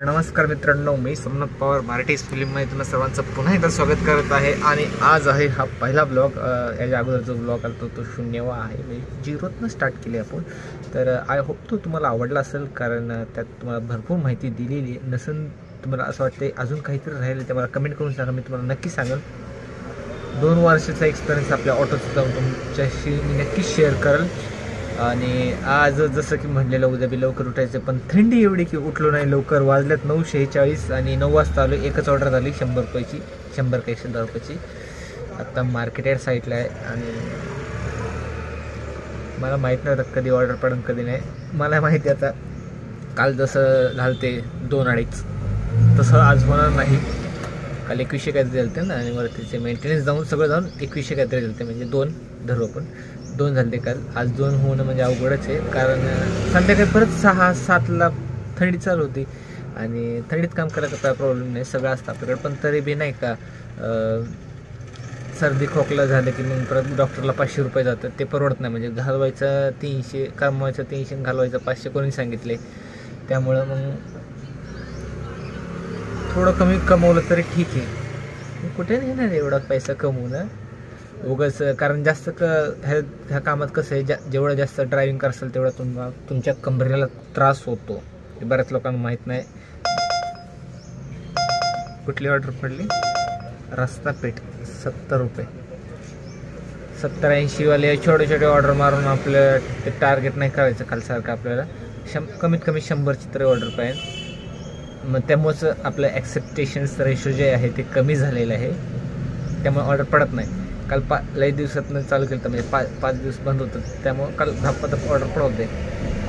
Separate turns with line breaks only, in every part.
नमस्कार मित्रांनो, मी सोमनाथ पवार मराठी फिल्ममध्ये तुम्हा सर्वांचं पुन्हा एकदा स्वागत करत आहे. आणि आज आहे हा पहिला ब्लॉग. याच्या अगोदर जो ब्लॉग आला तो शून्यवा आहे, म्हणजे झिरोतनं स्टार्ट केली आपण. तर आय होप तो तुम्हाला आवडला असेल, कारण त्यात तुम्हाला भरपूर माहिती दिलेली नसेल. तुम्हाला असं वाटते अजून काहीतरी राहिलं ते मला कमेंट करून सांगा, मी तुम्हाला नक्की सांगेन. 2 वर्षाचा एक्सपिरियन्स आपल्या ऑटोचा जाऊन तुमच्याशी मी नक्कीच शेअर करेल. आणि आज जसं की म्हणलेलं उद्या बी लवकर उठायचं, पण थंडी एवढी की उठलो नाही लवकर. वाजल्यात 9:46 आणि 9 वाजता आलो. एकच ऑर्डर झाली 100 रुपयाची, 100 का 110 रुपयाची. आत्ता मार्केट यार्ड साईडला आहे आणि मला माहीत नव्हतं कधी ऑर्डर पडेल कधी नाही. मला माहिती आता काल जसं झालं ते 2-2.5 तसं आज होणार नाही. काल 2100 काहीतरी झालं ते ना, आणि मला त्याचे मेंटेनन्स जाऊन सगळं जाऊन 2100 काहीतरी झालं ते, म्हणजे 2 धरू आपण 2 झाले ते काल. आज 2 होणं म्हणजे अवघडच आहे, कारण संध्याकाळी परत 6-7ला थंडी चालू होती. आणि थंडीत काम करायचा काय प्रॉब्लेम नाही, सगळं असतं आपल्याकडे. पण तरी बी नाही का, सर्दी खोकला झालं की मग परत डॉक्टरला 500 रुपये जातात, ते परवडत नाही. म्हणजे घालवायचं 300, कमवायचं 300, घालवायचं 500 कोणी सांगितले. त्यामुळं मग थोडं कमी कमवलं तरी ठीक आहे. कुठे नाही येणार एवढा पैसा कमवणं उगाच, कारण जास्त ह्या कामात कसं आहे, जेवढं जास्त ड्रायव्हिंग करसाल तेवढा तुमच्या कंबरेला त्रास होतो. हे बऱ्याच लोकांना माहीत नाही. कुठली ऑर्डर पडली? रस्ता पेठ 70 रुपये. 70-80 वाले छोटे छोटे ऑर्डर मारून आपलं ते टार्गेट नाही करायचं कालसारखं. आपल्याला कमीत कमी 100ची तरी ऑर्डर पाहिजे. मग त्यामुळंच आपलं ॲक्सेप्टेशन्स रेशो जे आहे ते कमी झालेलं आहे, त्यामुळे ऑर्डर पडत नाही. काल लई दिवसातनं चालू केलं तर, म्हणजे 5 दिवस बंद होतं, त्यामुळं काल धप्पा ऑर्डर पडवते.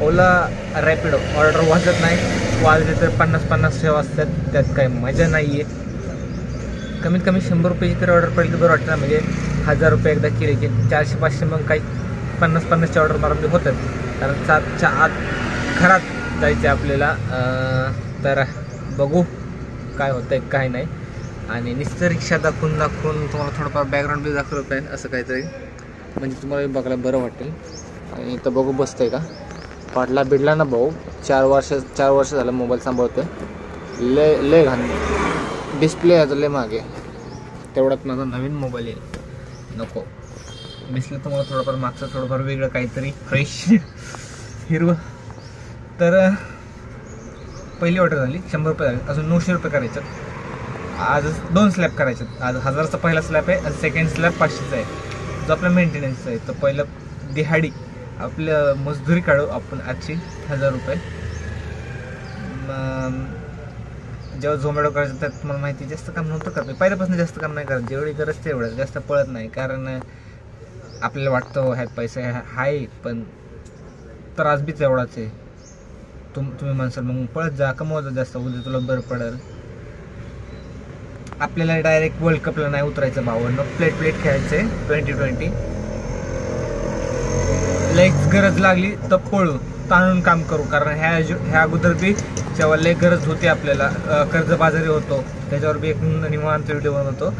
ओला रॅपिडो ऑर्डर वाजत नाही, वाजले तर 50-50 सेवा असतात, त्यात काही मजा नाही आहे. कमीत कमी 100 रुपयाची तरी ऑर्डर पडली तर बरं वाटतं ना. म्हणजे 1000 रुपये एकदा केले की 400-500 मग काही 50-50ची ऑर्डर मारून होतात, कारण 7च्या आत घरात जायचं आपल्याला. तर बघू काय होतं आहे काय नाही. आणि नुसतं रिक्षा दाखवून तुम्हाला थोडंफार बॅकग्राऊंड बी दाखवलं पाहिजे, असं काहीतरी, म्हणजे तुम्हाला बघायला बरं वाटेल. आणि इथं बघू बसतंय का, पाडला बिडला ना भाऊ. 4 वर्ष झालं मोबाईल सांभाळतोय. लय घाण डिस्प्ले आहे, लय मागे. तेवढ्यात माझा नवीन मोबाईल येईल, नको. दिसलं तुम्हाला थोडंफार मागचं थोडंफार वेगळं काहीतरी फ्रेश हिरवं. तर पहिली ऑर्डर झाली 100 रुपये झाले, अजून 900 रुपये करायचं. आज 2 स्लॅब करायचे. आज 1000चा पहिला स्लॅब आहे आणि सेकंड स्लॅब 500चा आहे, जो आपला मेंटेनन्सचा आहे. तर पहिलं दिहाडी आपलं मजदुरी काढू आपण आजची 1000 रुपये. जेव्हा झोमॅटो करायचं तर तुम्हाला माहिती जास्त काम नव्हतं करत, पहिल्यापासून जास्त काम नाही करत. जेवढी गरज तेवढं जास्त पळत नाही, कारण आपल्याला वाटतं ह्यात पैसा आहे, पण त्रास बी तेवढाच आहे. तुम्ही म्हणसाल मग पळत जा, कमवत जा जास्त, उद्या तुला बरं पडेल. आपल्याला डायरेक्ट वर्ल्ड कपला नाही उतरायचं भावांनो, प्लेट खेळायचे 2020. लयच गरज लागली तर पळू, ताणून काम करू, कारण ह्या अगोदर बी जेव्हा लय गरज होती आपल्याला, कर्जबाजारी होतो, त्याच्यावर बी एक निवांत व्हिडिओ बनवतो.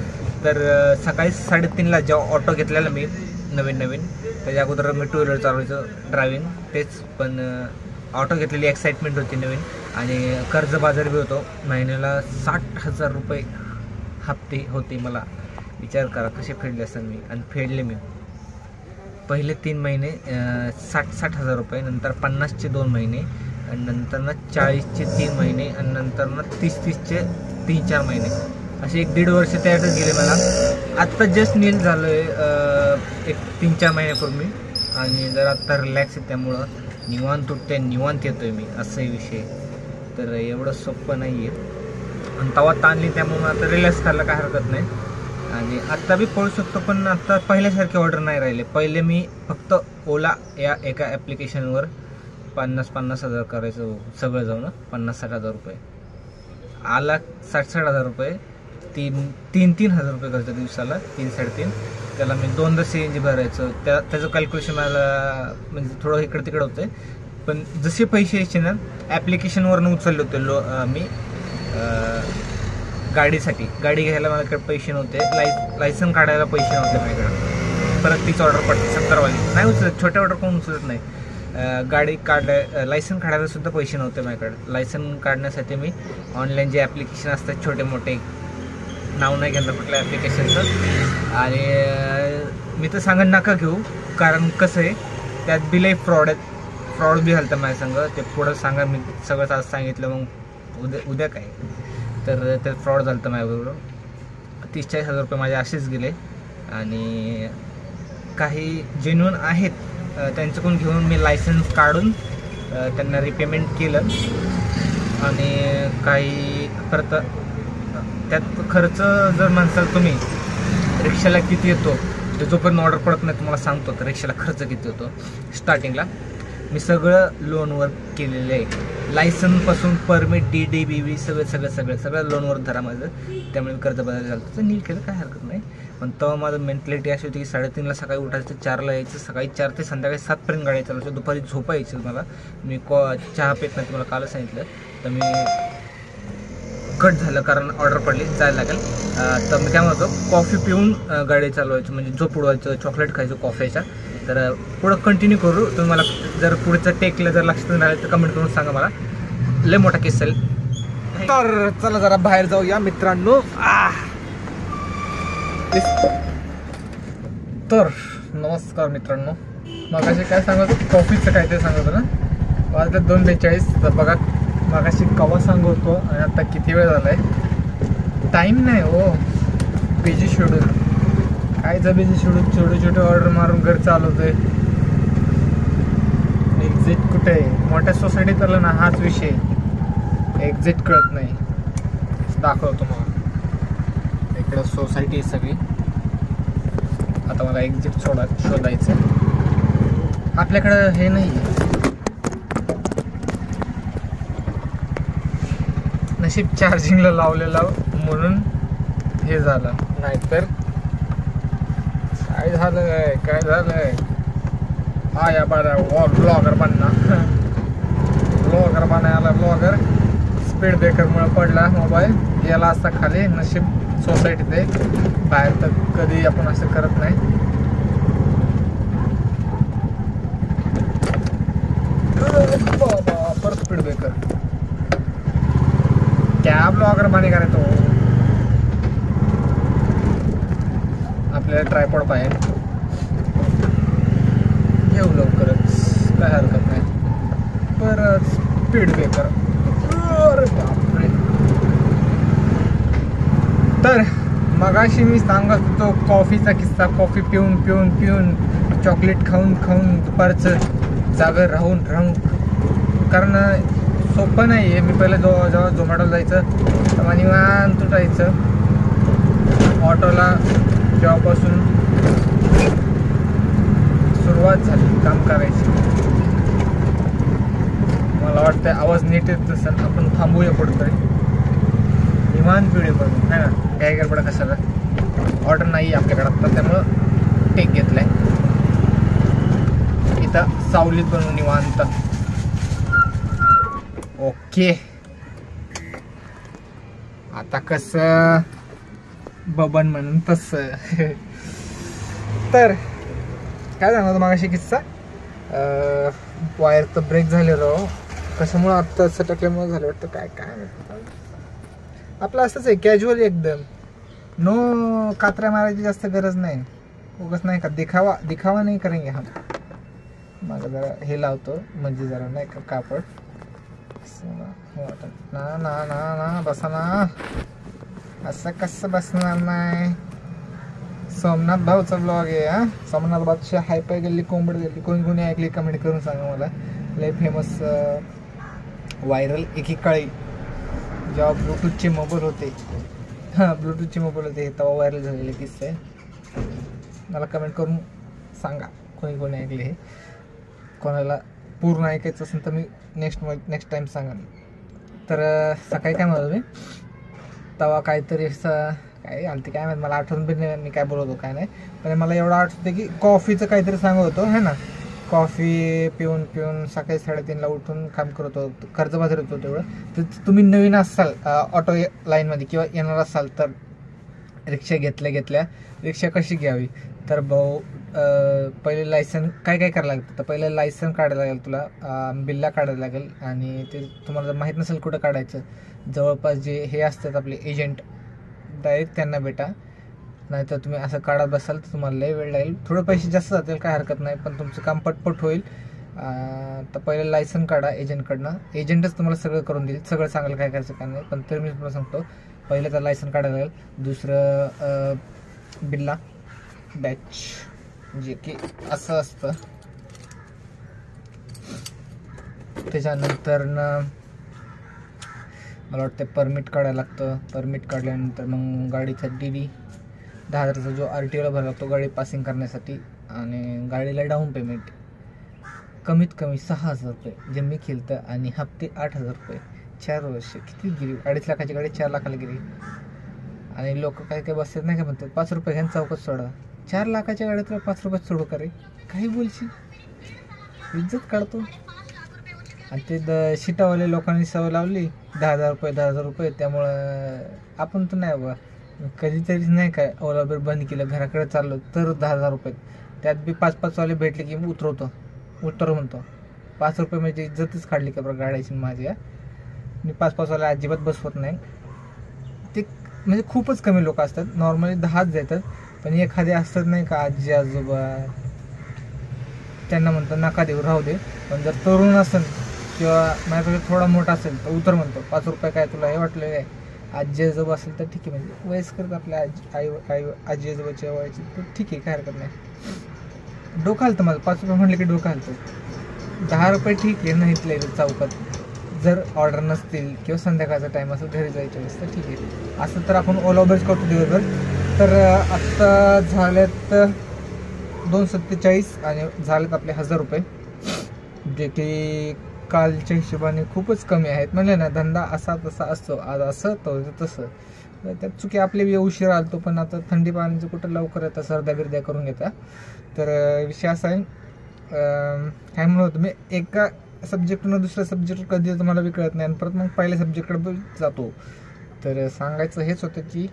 तर सकाळी 3:30ला जेव्हा ऑटो घेतलेला मी नवीन, त्याच्या अगोदर मी 2 व्हीलर चालवायचं ड्रायव्हिंग, तेच. पण ऑटो घेतलेली एक्साइटमेंट होती नवीन, आणि कर्जबाजारी बी होतो. महिन्याला 60,000 रुपये हप्ते होते. मला विचार करा कसे फेडले असेल मी. आणि फेडले मी पहिले 3 महिने 60,000 रुपये, नंतर 50चे 2 महिने, आणि नंतर 40चे 3 महिने, आणि नंतर 30-30चे 3-4 महिने, असे 1-1.5 वर्ष त्यातच गेले मला. आत्ता जस्ट नील झालं आहे एक 3-4 महिन्यापूर्वी, आणि जर आत्ता रिलॅक्स आहे, त्यामुळं निवांत उठते, निवांत येतोय मी, असाही विषय. तर एवढं सोपं नाही आहे, आणि तवा ताणली त्यामुळे आता रिलॅक्स करायला काय हरकत नाही. आणि आत्ता बी पळू शकतो, पण आत्ता पहिल्यासारखे ऑर्डर नाही राहिले. पहिले मी फक्त ओला या एका ॲप्लिकेशनवर 50,000 करायचं सगळं जाऊन, 50,000-60,000 रुपये आला. 60,000-60,000 रुपये 3,000 रुपये खर्च दिवसाला, 3-3.5. त्याला मी 2दा CNG भरायचं. त्याचं कॅल्क्युलेशन मला म्हणजे थोडं इकडं तिकडं होतं आहे. पण जसे पैसे यायचे ना, ॲप्लिकेशनवरनं उचलले होते मी गाडीसाठी. गाडी घ्यायला माझ्याकडे पैसे नव्हते, लायसन काढायला पैसे नव्हते माझ्याकडे. परत तीच ऑर्डर पडते 70वाली नाही उचलत, छोट्या ऑर्डर कोण उचलत नाही. गाडी लायसन काढायला सुद्धा पैसे नव्हते माझ्याकडे. लायसन काढण्यासाठी मी ऑनलाईन जे ॲप्लिकेशन असतात छोटे मोठे, नाव नाही घेणार कुठल्या ॲप्लिकेशनचं, आणि मी तर सांगत नका घेऊ, कारण कसं आहे त्यात बिलही फ्रॉड बी झालं माझ्या संग. ते पुढं सांगा, मी सगळं आज सांगितलं मग उद्या काय, तर ते फ्रॉड झालं होतं माझ्याबरोबर. 30-40 रुपये माझे असेच गेले, आणि काही जेन्युन आहेत त्यांच्याकडून घेऊन मी लायसन्स काढून त्यांना रिपेमेंट केलं. आणि काही परत त्यात खर्च जर म्हणसाल तुम्ही रिक्षाला किती येतो, ते जोपर्यंत ऑर्डर पडत नाही तुम्हाला सांगतो तर रिक्षाला खर्च किती होतो. स्टार्टिंगला मी सगळं लोनवर केलेलं आहे, लायसनपासून परमिट, DD, BB सगळं लोनवर धरा माझं. त्यामुळे मी कर्जबाजारी झालं तर नील केलं, काय हरकत नाही. पण तेव्हा माझं मेंटॅलिटी अशी होती की 3:30ला सकाळी उठायचं, 4ला यायचं, सकाळी 4 ते संध्याकाळी 7पर्यंत गाडी चालवायची, दुपारी झोपायचं. मला मी चहा पेत नाही, तुम्हाला कालच सांगितलं. तर मी कट झालं कारण ऑर्डर पडली, जायला लागेल. तर मी काय म्हणतो, कॉफी पिऊन गाडी चालवायची, म्हणजे झोप उडवायचं, चॉकलेट खायचं कॉफीच्या. तर पुढं कंटिन्यू करू. तुम्ही मला जर पुढचं टेकलं जर लक्षात नाही राहिलं तर कमेंट करून सांगा, मला लय मोठा केस असेल. तर चला जरा बाहेर जाऊया मित्रांनो. तर नमस्कार मित्रांनो, मगाशी काय सांगत, कॉफीचं काय ते सांगत ना, वाजले 2:42. तर बघा मगाशी कवा सांगतो आणि आता किती वेळ झाला आहे, टाईम नाही हो. बिझी शेड्यूल, कायचं बिझी शेड्यूल, छोटे ऑर्डर मारून घर चालवतोय. एक्झिट कुठे आहे, मोठ्या सोसायटीत आलं ना, हाच विषय, एक्झिट कळत नाही. दाखवतो मला, इकडं सोसायटी सगळी. आता मला एक्झिट शोधायचं. आपल्याकडं हे नाही आहे, नशीब चार्जिंगला लावलेलं म्हणून हे झालं, नाहीतर काय झालंय. हा या बारा ब्लॉगर बनायला ब्लॉगर. स्पीड ब्रेकरमुळे पडला मोबाईल, गेला असता खाली. नशीब सोसायटीत आहे, बाहेर तर कधी आपण असं करत नाही. परत स्पीड ब्रेकर, क्या ब्लॉगर बने का रे तो. आपल्याला ट्रायपॉड पाहिजे, घेऊ लवकरच, काय हरकत नाही. परत स्पीड ब्रेकर, अरे बापरे. तर मगाशी मी सांगत होतो कॉफीचा किस्सा, कॉफी पिऊन चॉकलेट खाऊन दुपारचं जागर राहून, कारण सोपं नाही आहे. मी पहिले जेव्हा झोमॅटोला जायचं तेव्हा निवांत उठायचं, ऑटोला जेव्हापासून सुरुवात झाली काम करायची. मला वाटतं आवाज नीट येत नसेल, आपण थांबूया कुठंतरी, निवांत व्हिडिओ बनवू, है ना. काय गडबड कशाला, ऑर्डर नाही आपल्याकडे आत्ता, त्यामुळं टेक घेतलाय. इथं सावलीत बनवून निवांत. ओके, आता कसं बबन म्हणून तसं. तर काय सांगतो मागाशी किस्सा, वायर तर ब्रेक झाले राव, कशामुळं आत्ता असं टाकल्यामुळे झालं वाटतं. काय आपलं असंच आहे, कॅज्युअल एकदम, नो कात्र्या मारायची जास्त गरज नाही. उगाच नाही का दिखावा नाही करेंगे हम. माझं जरा हे लावतो म्हणजे जरा नाही का कापड ना बसा ना, असं कसं बसणार नाही. सोमनाथ भाऊचा ब्लॉग आहे हा. सोमनाथ भाऊच्या हायपाय गल्ली कोंबड गल्ली, कोणी ऐकली कमेंट करून सांगा मला. लय फेमस व्हायरल एकीकाळी जेव्हा ब्लूटूथचे मोबाईल होते, ब्लूटूथचे मोबाईल होते तेव्हा व्हायरल झालेले किस्से आहे. मला कमेंट करून सांगा कोणी ऐकले हे. कोणाला पूर्ण ऐकायचं असेल तर मी नेक्स्ट टाईम सांगा. तर सकाळी काय म्हणतो मी, तेव्हा काहीतरी असं काय आलती काय माहिती, मला आठवण पण नाही मी काय बोलतो काय नाही. पण मला एवढं आठवतं की कॉफीचं काहीतरी सांगत होतो है ना. कॉफी पिऊन सकाळी 3:30ला उठून काम करत होतो, कर्जबाजारी होतो तेवढं. तर तुम्ही नवीन असाल ऑटो लाईनमध्ये किंवा येणार असाल तर रिक्षा घेतल्या रिक्षा कशी घ्यावी, तर भाऊ पहिले लायसन काय काय करायला लागतं, तर पहिले लायसन काढायला लागेल तुला, बिल्ला काढायला लागेल. आणि ते तुम्हाला जर माहीत नसेल कुठं काढायचं, जवळपास जे हे असतात आपले एजंट डायरेक्ट त्यांना भेटा. नाहीतर तुम्ही असं काढत बसाल तर तुम्हाला लय वेळ लागेल, थोडं पैसे जास्त जातील, काय हरकत नाही, पण तुमचं काम पटपट होईल. तर पहिले लायसन काढा एजंटकडनं, एजंटच तुम्हाला सगळं करून देईल, सगळं सांगेल काय करायचं काय नाही. पण तरी मी तुम्हाला सांगतो, पहिलं तर लायसन काढायला लागेल. दुसरं बिल्ला बॅच जे की असं असतं. त्याच्यानंतर मला वाटतं परमिट काढायला लागतं. परमिट काढल्यानंतर मग गाडीचा DD 10,000चा जो RTOला भरावा लागतो गाडी पासिंग करण्यासाठी. आणि गाडीला डाऊन पेमेंट कमीत कमी 6,000 रुपये जे मी केलं, आणि हप्ते 8,000 रुपये. 4 वर्ष किती गेली, 2.5 लाखाची गाडी 4 लाखाला गेली. आणि लोक काय काय बसतात नाही का म्हणतात 5 रुपये घ्या चौकच सोडा. 4 लाखाच्या गाडीत 5 रुपयात सोडू का रे, काही बोलशील, इज्जत काढतो. आणि ते शिटावाले लोकांनी सवय लावली 10,000 रुपये 10,000 रुपये. त्यामुळं आपण तर नाही बाबा, कधीतरीच नाही काय ओला उबेर बंद केलं, घराकडे चाललो तर 10,000 रुपये, त्यात बी 5-5 वाले भेटले की मी उतर म्हणतो. 5 रुपये म्हणजे इज्जतच काढली का बरं गाड्याची माझी. मी 5-5 वाले अजिबात बसवत नाही. ते म्हणजे खूपच कमी लोक असतात, नॉर्मली 10च देतात. पण एखादे असतात नाही का आजी आजोबा, त्यांना म्हणतो नका देऊ राहू दे. पण जर तरुण असेल किंवा माझ्यापेक्षा थोडा मोठा असेल तर उतर म्हणतो. 5 रुपये काय तुला हे वाटलं काय, आजी आजोबा असेल तर ठीक आहे, म्हणजे वयस्कर आपल्या आजी आजोबाच्या वयाची तर ठीक आहे, काय हरकत नाही. डोकं हलतं माझं, 5 रुपये म्हणले की डोकं हलतं. 10 रुपये ठीक आहे, नाही इथल्या चौकात जर ऑर्डर नसतील किंवा संध्याकाळचा टाईम असेल घरी जायच्या वेळेस तर ठीक आहे. असं तर आपण ओला उबेर करतो दिवसभर. तर आत्ता झाल्यात 247 आणि झालेत आपले 1,000 रुपये, जे की कालच्या हिशोबाने खूपच कमी आहेत. म्हणले ना धंदा असा तसा असतो, आज असं तर तसं. त्यात चुकी आपले उशीर आलतो, पण आता थंडी पाण्याचं कुठं लवकर येतं, सर्द्या बिर्द्या करून घेता. तर विषय असा आहे, काय म्हणत होतो मी, एका सब्जेक्टनं दुसऱ्या सब्जेक्ट कधी तुम्हाला बी कळत नाही आणि परत मग पहिल्या सब्जेक्टकडे जातो. तर सांगायचं हेच होतं की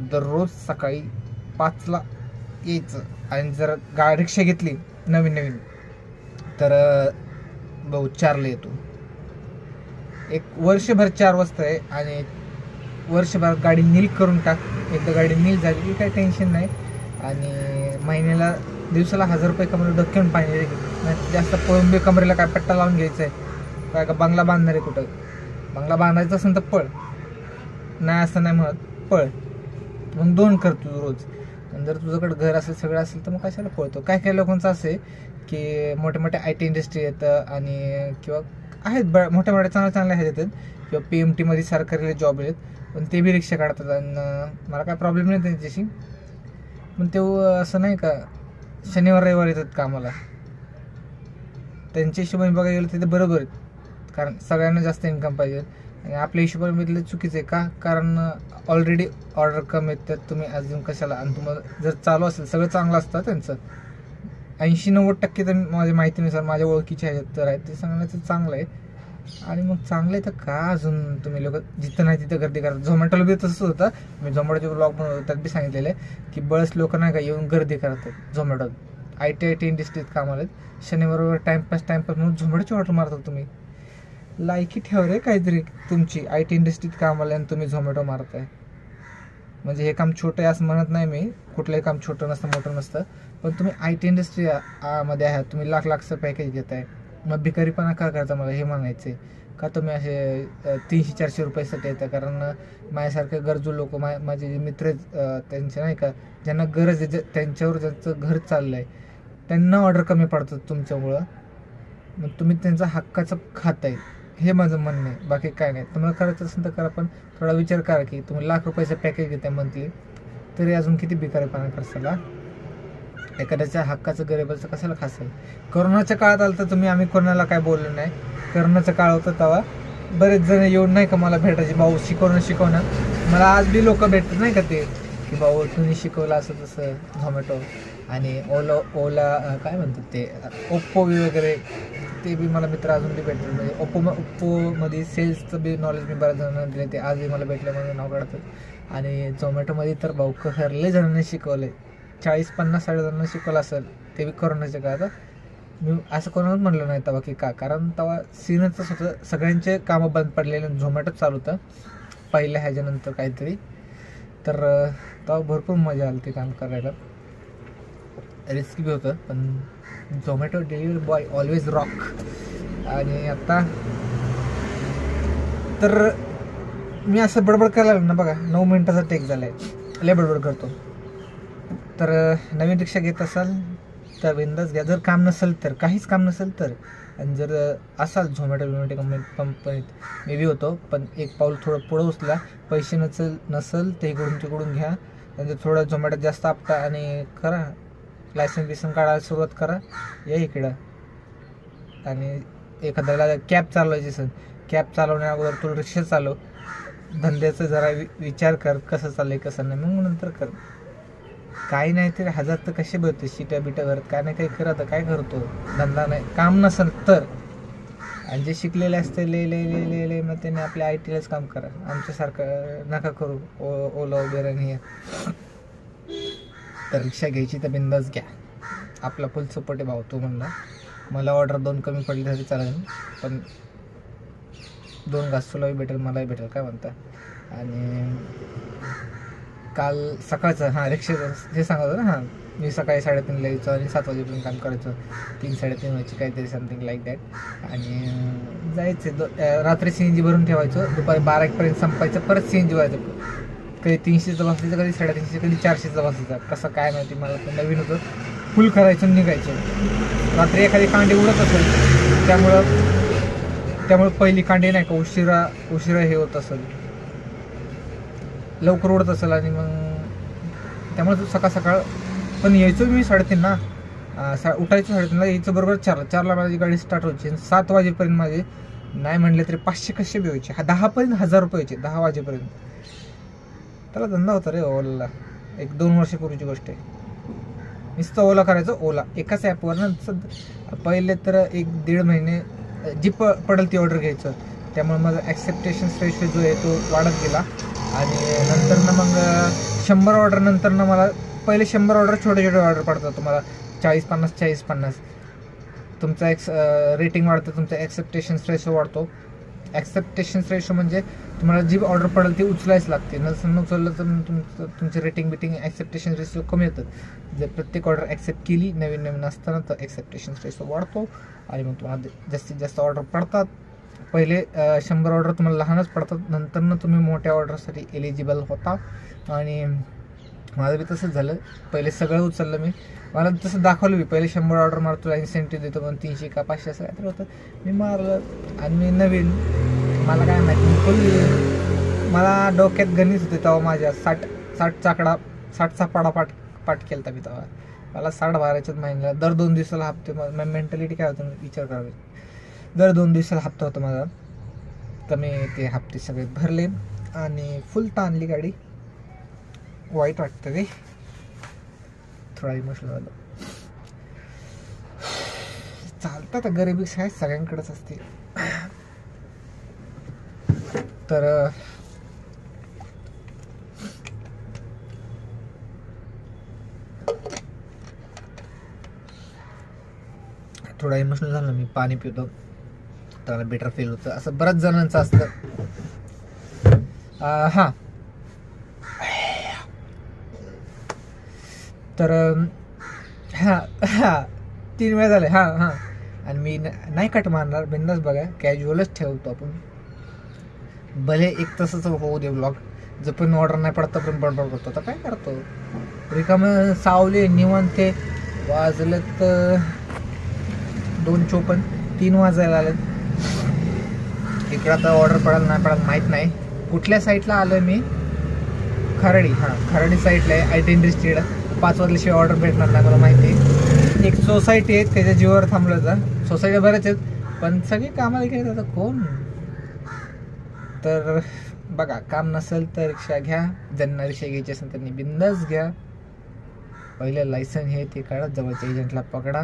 दररोज सकाळी 5ला यायचं. आणि जर रिक्षा घेतली नवीन तर भाऊ 4ला येतो. एक वर्षभर 4 वाजता आहे आणि वर्षभर गाडी नील करून टाक. एकदा गाडी नील झाली की काही टेन्शन नाही. आणि महिन्याला दिवसाला 1,000 रुपये कमवले, डोक्यावरून पाणी नाही जास्त. पळंबे कमरेला काय पट्टा लावून घ्यायचा आहे काय, का बंगला बांधणार आहे कुठं. बंगला बांधायचा असेल तर पळ, नाही असं नाही म्हणत, पळ. मग 2 कर तू रोज. आणि जर तुझ्याकडे घर असेल सगळं असेल तर मग कशाला पळतो. काय काय लोकांचं असं आहे की मोठे मोठे IT इंडस्ट्री येतं आणि किंवा आहेत मोठ्या मोठ्या चांगल्या आहेत येतात, किंवा PMT मध्ये सरकारी जॉब आहेत, पण ते बी रिक्षा काढतात. आणि मला काय प्रॉब्लेम नाही त्यांच्याशी. पण ते असं नाही का शनिवार रविवार येतात कामाला, त्यांच्या हिशोबाने बघायला गेलं तिथे बरोबर आहेत, कारण सगळ्यांना जास्त इन्कम पाहिजे. आणि आपल्या हिशोबाने बघितलं चुकीचं आहे का, कारण ऑलरेडी ऑर्डर कमी येतात, तुम्ही अजून कशाला. आणि तुम्हाला जर चालू असेल सगळं चांगलं असतं त्यांचं, 80-90% तर माझ्या माहितीनुसार माझ्या ओळखीचे आहेत तर आहेत, ते सांगण्याचं चांगलं आहे. आणि मग चांगलं आहे तर का अजून तुम्ही लोक जिथं नाही तिथं गर्दी करतात. झोमॅटोला बी तसंच होतं, मी झोमॅटोचे ब्लॉग बनवतो त्यात बी सांगितलेलं आहे की बळच लोक नाही का येऊन गर्दी करतात झोमॅटोत. IT इंडस्ट्रीत कामाला आहेत, शनिवार टाइमपास म्हणून झोमॅटोची ऑर्डर मारतात. तुम्ही लायकी ठेवा रे काहीतरी तुमची, IT इंडस्ट्रीत कामाला आणि तुम्ही झोमॅटो मारताय. म्हणजे हे काम छोटं आहे असं म्हणत नाही मी, कुठलंही काम छोटं नसतं मोठं नसतं, पण तुम्ही IT इंडस्ट्री मध्ये आहात, तुम्ही लाखचं पॅकेज घेताय. मग भिकारीपणा का करता मला हे म्हणायचं आहे. का तुम्ही असे 300-400 रुपयासाठी येतं. कारण माझ्यासारखे गरजू लोक, माझे जे मित्र आहेत त्यांचे नाही का, ज्यांना गरज आहे, त्यांच्यावर ज्यांचं घर चाललं आहे त्यांना ऑर्डर कमी पडतात तुमच्यामुळं. मग तुम्ही त्यांचा हक्काचं खाताय, हे माझं म्हणणं आहे, बाकी काय नाही. तुम्हाला करायचं असेल तर करा, पण थोडा विचार करा की तुम्ही लाख रुपयाचं पॅकेज घेताय मंथली, तरी अजून किती भिकारीपणा करसाल. एखाद्याच्या हक्काचं गरिबाचं कशाला खासाल. कोरोनाच्या काळात आलं तर आम्ही कोणाला काय बोललो नाही. कोरोनाचा काळ होता तेव्हा बरेच जण येऊन नाही का मला भेटायचे, भाऊ शिकवणं. मला आज बी लोक भेटतात नाही का ते की भाऊ तुम्ही शिकवलं असं तसं झोमॅटो. आणि ओला काय म्हणतात ते ओप्पो वगैरे, ते बी मला मित्र अजून बी भेटतात. म्हणजे ओप्पोमध्ये सेल्सचं बी नॉलेज मी बऱ्याच जणांना दिले, ते आजही मला भेटले म्हणून नाव काढतात. आणि झोमॅटोमध्ये तर भाऊ लय जणांनी शिकवलं आहे, 40-50 जणांना शिकवलं असेल, ते बी कोरोनाच्या काळात. मी असं कोणालाच म्हणलं नाही तेव्हा की का, कारण तेव्हा सीनच होतं, सगळ्यांचे कामं बंद पडलेले, झोमॅटोच चालू होतं पहिल्या ह्याच्यानंतर काहीतरी. तर तेव्हा भरपूर मजा आली ते काम करायला, रिस्की बी होतं, पण Zomato delivery boy always rock. आणि आता तर मी असं बडबड करायला लागलो ना बघा, 9 मिनिटाचा टेक झाला आहे, लय बडबड करतो. तर नवीन रिक्षा घेत असाल तर बिंदास घ्या, जर काम नसेल तर, काहीच काम नसेल तर. आणि जर असाल झोमॅटो कंपनीत मी बी होतो, पण एक पाऊल थोडं पुढं उचला, पैसे नसेल ते इकडून तिकडून घ्या, नंतर थोडं झोमॅटो जास्त आपटा आणि करा, लायसन काढायला सुरुवात करा, या इकडं. आणि एखाद्याला कॅब चालवायची असेल, कॅब चालवण्या अगोदर तुला रिक्षा चालव, धंद्याचं जरा विचार कर, कसं चाललंय कसं नाही, मग नंतर कर. काही नाही तरी 1000 तर कसे भरते, शिट्या बिट्या भरत, काय नाही काही करत, काय करतो, धंदा नाही, काम नसेल तर. आणि जे शिकलेले असते ले मग त्यांनी आपल्या IT लाच काम करा, आमच्यासारखं नका करू ओला उबेर आणि हे. तर रिक्षा घ्यायची तर बिंदास घ्या, आपला फुल सपोर्ट आहे भाऊ. तो म्हणला मला ऑर्डर 2 कमी पडली तरी चालेल, पण 2 घास तुलाही भेटेल मलाही भेटेल, काय म्हणता. आणि काल सकाळचं रिक्षेचं हे सांगत होतं ना, मी सकाळी 3:30ला यायचो आणि 7 वाजेपर्यंत काम करायचो, 3-3:30 व्हायची काहीतरी, समथिंग लाईक दॅट. आणि जायचं रात्री CNG भरून ठेवायचं, दुपारी 12-1पर्यंत संपायचं, परत CNG व्हायचं. कधी 300चा बसायचं, कधी 350, कधी 400चा बसायचा, कसं काय माहिती, मला तर नवीन होतं. फुल करायचं निघायचं. रात्री एखादी कांडी उडत असेल, त्यामुळे पहिली कांडी नाही का उशिरा हे होत असेल, लवकर उडत असेल, आणि मग त्यामुळे सकाळ पण यायचो मी 3:30 ना, उठायचो 3:30ला, यायचं बरोबर 4ला माझी गाडी स्टार्ट व्हायची. 7 वाजेपर्यंत माझे नाही म्हणले तरी 500 कसे बी व्हायचे, 10पर्यंत 1000 रुपये व्हायचे 10 वाजेपर्यंत. त्याला धंदा होता रे ओला, 1-2 वर्षापूर्वीची गोष्ट आहे. नुसतं ओला करायचं, ओला एकाच ॲपवर ना. पहिले तर 1-1.5 महिने जी पडेल ती ऑर्डर घ्यायचं, त्यामुळे माझा ॲक्सेप्टेशन रेशो जो आहे तो वाढत गेला. आणि नंतर ना मग 100 ऑर्डर नंतर ना मला पहिले 100 ऑर्डर छोटे ऑर्डर पडतात, तुम्हाला 40-50 तुमचा रेटिंग वाढतं, तुमचा ॲक्सेप्टेशन रेशो वाढतो. ॲक्सेप्टेशन रेशो म्हणजे तुम्हाला जी ऑर्डर पडेल ती उचलायच लागते, नसेल उचललं तर तुमचे रेटिंग ॲक्सेप्टेशन रेशो कमी येतात. जर प्रत्येक ऑर्डर ॲक्सेप्ट केली नवीन असताना तर ॲक्सेप्टेशन रेशो वाढतो आणि मग तुम्हाला जास्तीत जास्त ऑर्डर पडतात. पहिले 100 ऑर्डर तुम्हाला लहानच पडतात, नंतर तुम्ही मोठ्या ऑर्डरसाठी एलिजिबल होता. आणि माझं बी तसंच झालं, पहिले सगळं उचललं मी, मला तसं दाखवलं मी, पहिले 100 ऑर्डर मारतो, इन्सेंटिव्ह देतो, पण 300 का 500 असं काहीतरी होतं. मी मारलं आणि मी नवीन, मला काय माहिती, मला डोक्यात गणित होते तेव्हा, माझ्या 60चा पाडा पाठ केला मी तेव्हा. मला 60 भरायच्याच महिन्याला, दर 2 दिवसाला हप्ते. मेंटॅलिटी काय होतं विचार करावे, दर 2 दिवसाला हप्ता होता माझा. तर मी ते हप्ते सगळे भरले आणि फुल ताणली गाडी. वाईट वाटतं रे, थोडा इमोशनल झालं. चालतं तर, गरिबी काय सगळ्यांकडेच असते. तर थोडा इमोशनल झालं, मी पाणी पितो, त्याला बेटर फील होतं, असं बऱ्याच जणांचं असतं. हां, तर 3 वेळा झाले. हां आणि मी नाही कट मारणार, बिंदास बघा, कॅज्युअलच ठेवतो आपण, भले 1 तासाचं होऊ दे ब्लॉग. जर पण ऑर्डर नाही पडत पण बडबड करतो, तर काय करतो, रिकामं सावले निवांते. वाजलं तर 2:54, 3 वाजायला आलेत. इकडं आता ऑर्डर पडायला नाही पडायला माहीत नाही. कुठल्या साईडला आलो मी, खराडी साईडला आहे, IT इंडस्ट्रीला. 5 वाजल्याशिवाय ऑर्डर भेटणार नाही मला माहिती आहे. एक सोसायटी आहे, त्याच्या जीवावर थांबलं जा. सोसायटी बऱ्याच आहेत, पण सगळे कामाला गेले आता कोण. तर बघा, काम नसेल तर रिक्षा घ्या, ज्यांना रिक्षा घ्यायची असेल त्यांनी बिंदास घ्या. पहिले लायसन हे ते काढा, जवळच्या एजंटला पकडा.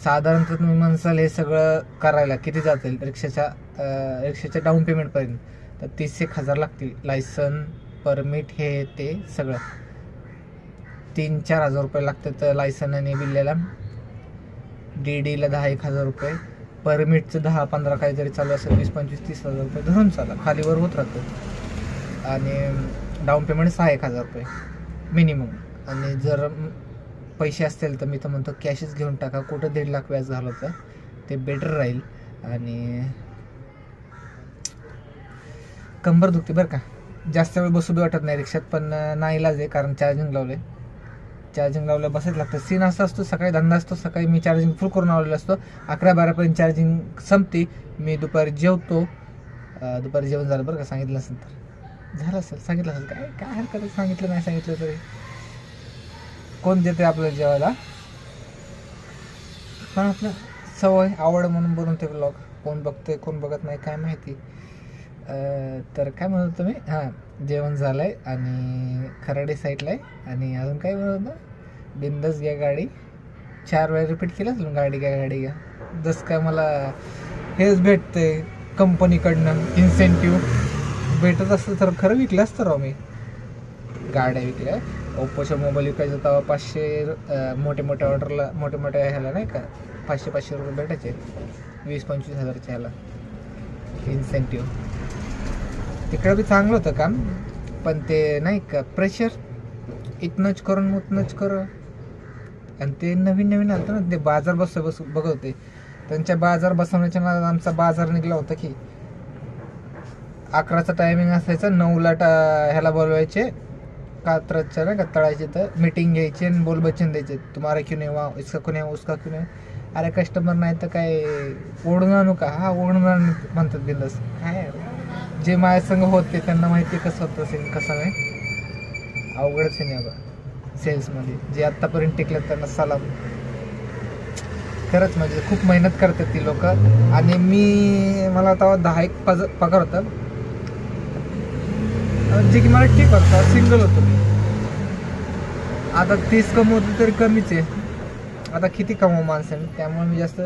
साधारणतः तुम्ही म्हणसाल हे सगळं करायला किती जातील, रिक्षाच्या डाऊन पेमेंटपर्यंत तर 30-1 हजार लागतील. लायसन, परमिट, हे ते सगळं. 3-4 हजार रुपये लागतात लायसन आणि बिल्ल्याला. DDला 10-1 हजार रुपये, परमिटचं 10-15 काहीतरी चालू असेल, 20-25-30 हजार रुपये धरून चाला, खालीवर होत राहतं. आणि डाऊन पेमेंट 6-1 हजार रुपये मिनिमम. आणि जर पैसे असतील तर मी तर म्हणतो कॅशच घेऊन टाका, कुठं 1.5 लाख व्याज घालवतं ते बेटर राहील. आणि कंबर दुखते बरं का, जास्त वेळ बसू बी वाटत नाही रिक्षात, पण नाही इलाज आहे कारण चार्जिंग लावलं बसायच लागतं. सीन असा असतो, सकाळी धंदा असतो, सकाळी मी चार्जिंग फुल करून लावलेलं असतो, 11-12पर्यंत चार्जिंग संपते. मी दुपारी जेवतो, दुपारी जेवण झालं बरं का, सांगितलं असेल तर झालं असेल, सांगितलं असेल काय हरकत, सांगितलं नाही सांगितलं तरी कोण देते आपल्याला जेवायला. पण आपलं सवय आवड म्हणून बनवून ते ब्लॉग, कोण बघते कोण बघत नाही काय माहिती. तर काय म्हणत होतो मी, हां जेवण झालं आहे आणि खराडे साईडला आहे. आणि अजून काय म्हणत होतं, बिंदास घ्या गाडी, 4 वेळा रिपीट केलं असेल गाडी घ्या. जसं काय मला हेच भेटते कंपनीकडनं इन्सेंटिव्ह भेटत असतं तर खरं विकलं असतं राव मी. गाड्या विकल्या, ओप्पोच्या मोबाईल विकायचं तेव्हा 500 मोठ्या ऑर्डरला, मोठ्या ह्याला नाही का 500 रुपये भेटायचे, 20-25 हजारच्या ह्याला इन्सेंटिव्ह. तिकडं बी चांगलं होतं काम, पण ते नाही का प्रेशर इथनंच करून उतनंच कर. आणि ते नवीन आलं ना, ते बाजार बघत होते, त्यांच्या बाजार बसवण्याच्या नादात आमचा बाजार निघला होता की 11चा टायमिंग असायचा, 9ला ह्याला बोलवायचे कात्रजच्या नाही का तळायचे, तर मीटिंग घ्यायची आणि बोलबच्चन द्यायचे, तुम्हाला क्यों नाही वा इसका क्यों नाही उसका क्यों नाही. अरे कस्टमर नाही तर काय ओढून आणू का, हा ओढून आणू म्हणतात बिंदास. काय जे माझ्या संग होते त्यांना माहिती कसं होतं असेल कसं नाही, अवघडच आहे नाही बा सेल्समध्ये. जे आत्तापर्यंत टिकलेत त्यांना सलाम, खरंच म्हणजे खूप मेहनत करतात ती लोक. आणि मला तेव्हा 10 पगार होता, जे की मला ठीक होता, सिंगल होतो मी. आता 30 कमवतो तरी कमीच आहे, आता किती कमवू माणसाने, त्यामुळे मी जास्त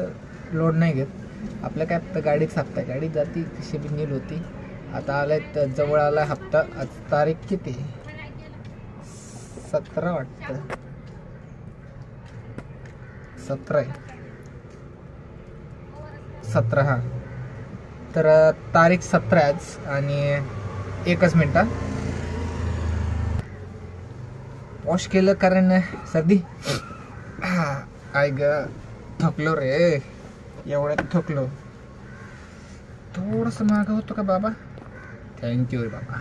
लोड नाही घेत. आपल्या काय फक्त गाडीच हप्ता, गाडी जाती कशी बी नील होती. आता आलाय जवळ आला हप्ता, आज तारीख किती 17 वाटतं, 17 आहे, 17 हां. तर तारीख 17 आज. आणि 1 मिनिट वॉश केलं कारण सर्दी. आय ग थकलो रे, एवढ्यात थकलो. थोडंसं मागं होतो का बाबा, थँक्यू रे बाबा.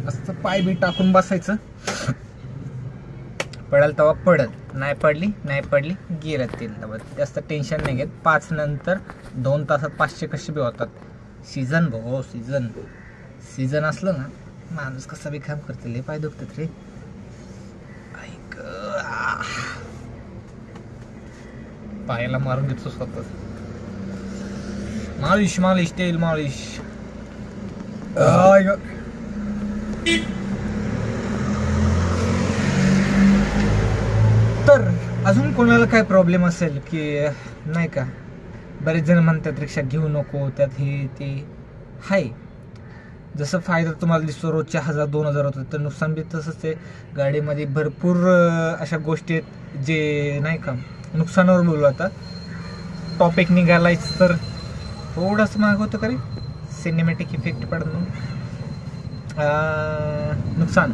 असं पाय बी टाकून बसायचं, पडाल तेव्हा पडल, नाही पडली गेलं तेल. जास्त टेन्शन नाही घेत. 5 नंतर 2 तासात 500 कसे बी होतात. सीझन भाऊ, सीझन असलं ना माणूस कसा बी काम करते. लय पाय दुखतात रे, ऐक पायाला मारून घेतो स्वतः. मालिश तेल मालिश. तर अजून कोणाला काय प्रॉब्लेम असेल की नाही का, बरेच जण म्हणतात रिक्षा घेऊ नको, त्यात हे ते हाय. जसं फायदा तुम्हाला दिसतो रोजच्या 1000-2000 होतं, तर नुकसान बी तसंच आहे. गाडीमध्ये भरपूर अशा गोष्टी आहेत जे नाही का नुकसानावर बोलू. आता टॉपिक निघालायच तर थोडंसं महाग होतं का रे, सिनेमॅटिक इफेक्ट पडणं, नुकसान.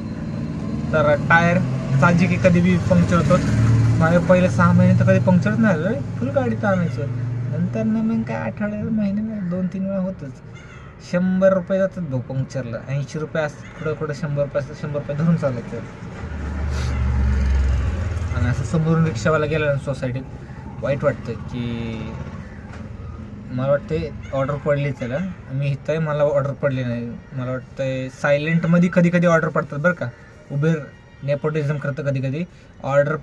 तर टायर साहजिक की कधी बी पंक्चर होतं. माझ्या पहिले 6 महिने तर कधी पंक्चरच नाही झालं, फुल गाडीत आणायचं. नंतर ना मग काय आठवड्याला महिन्याला 2-3 वेळा होतच. 100 रुपये जातात भाऊ पंक्चरला, 80 रुपये असतात, कुठं 100 रुपये असतात, 100 रुपये धरून चालायचं. आणि असं समोरून रिक्षावाला गेला ना सोसायटीत, वाईट वाटतं की मला वाटते ऑर्डर पडली त्याला, मी इथं आहे मला ऑर्डर पडली नाही. मला वाटतं सायलेंटमध्ये कधी ऑर्डर पडतात बरं का. उबेर नेपोटिझम करतं कधी ऑर्डर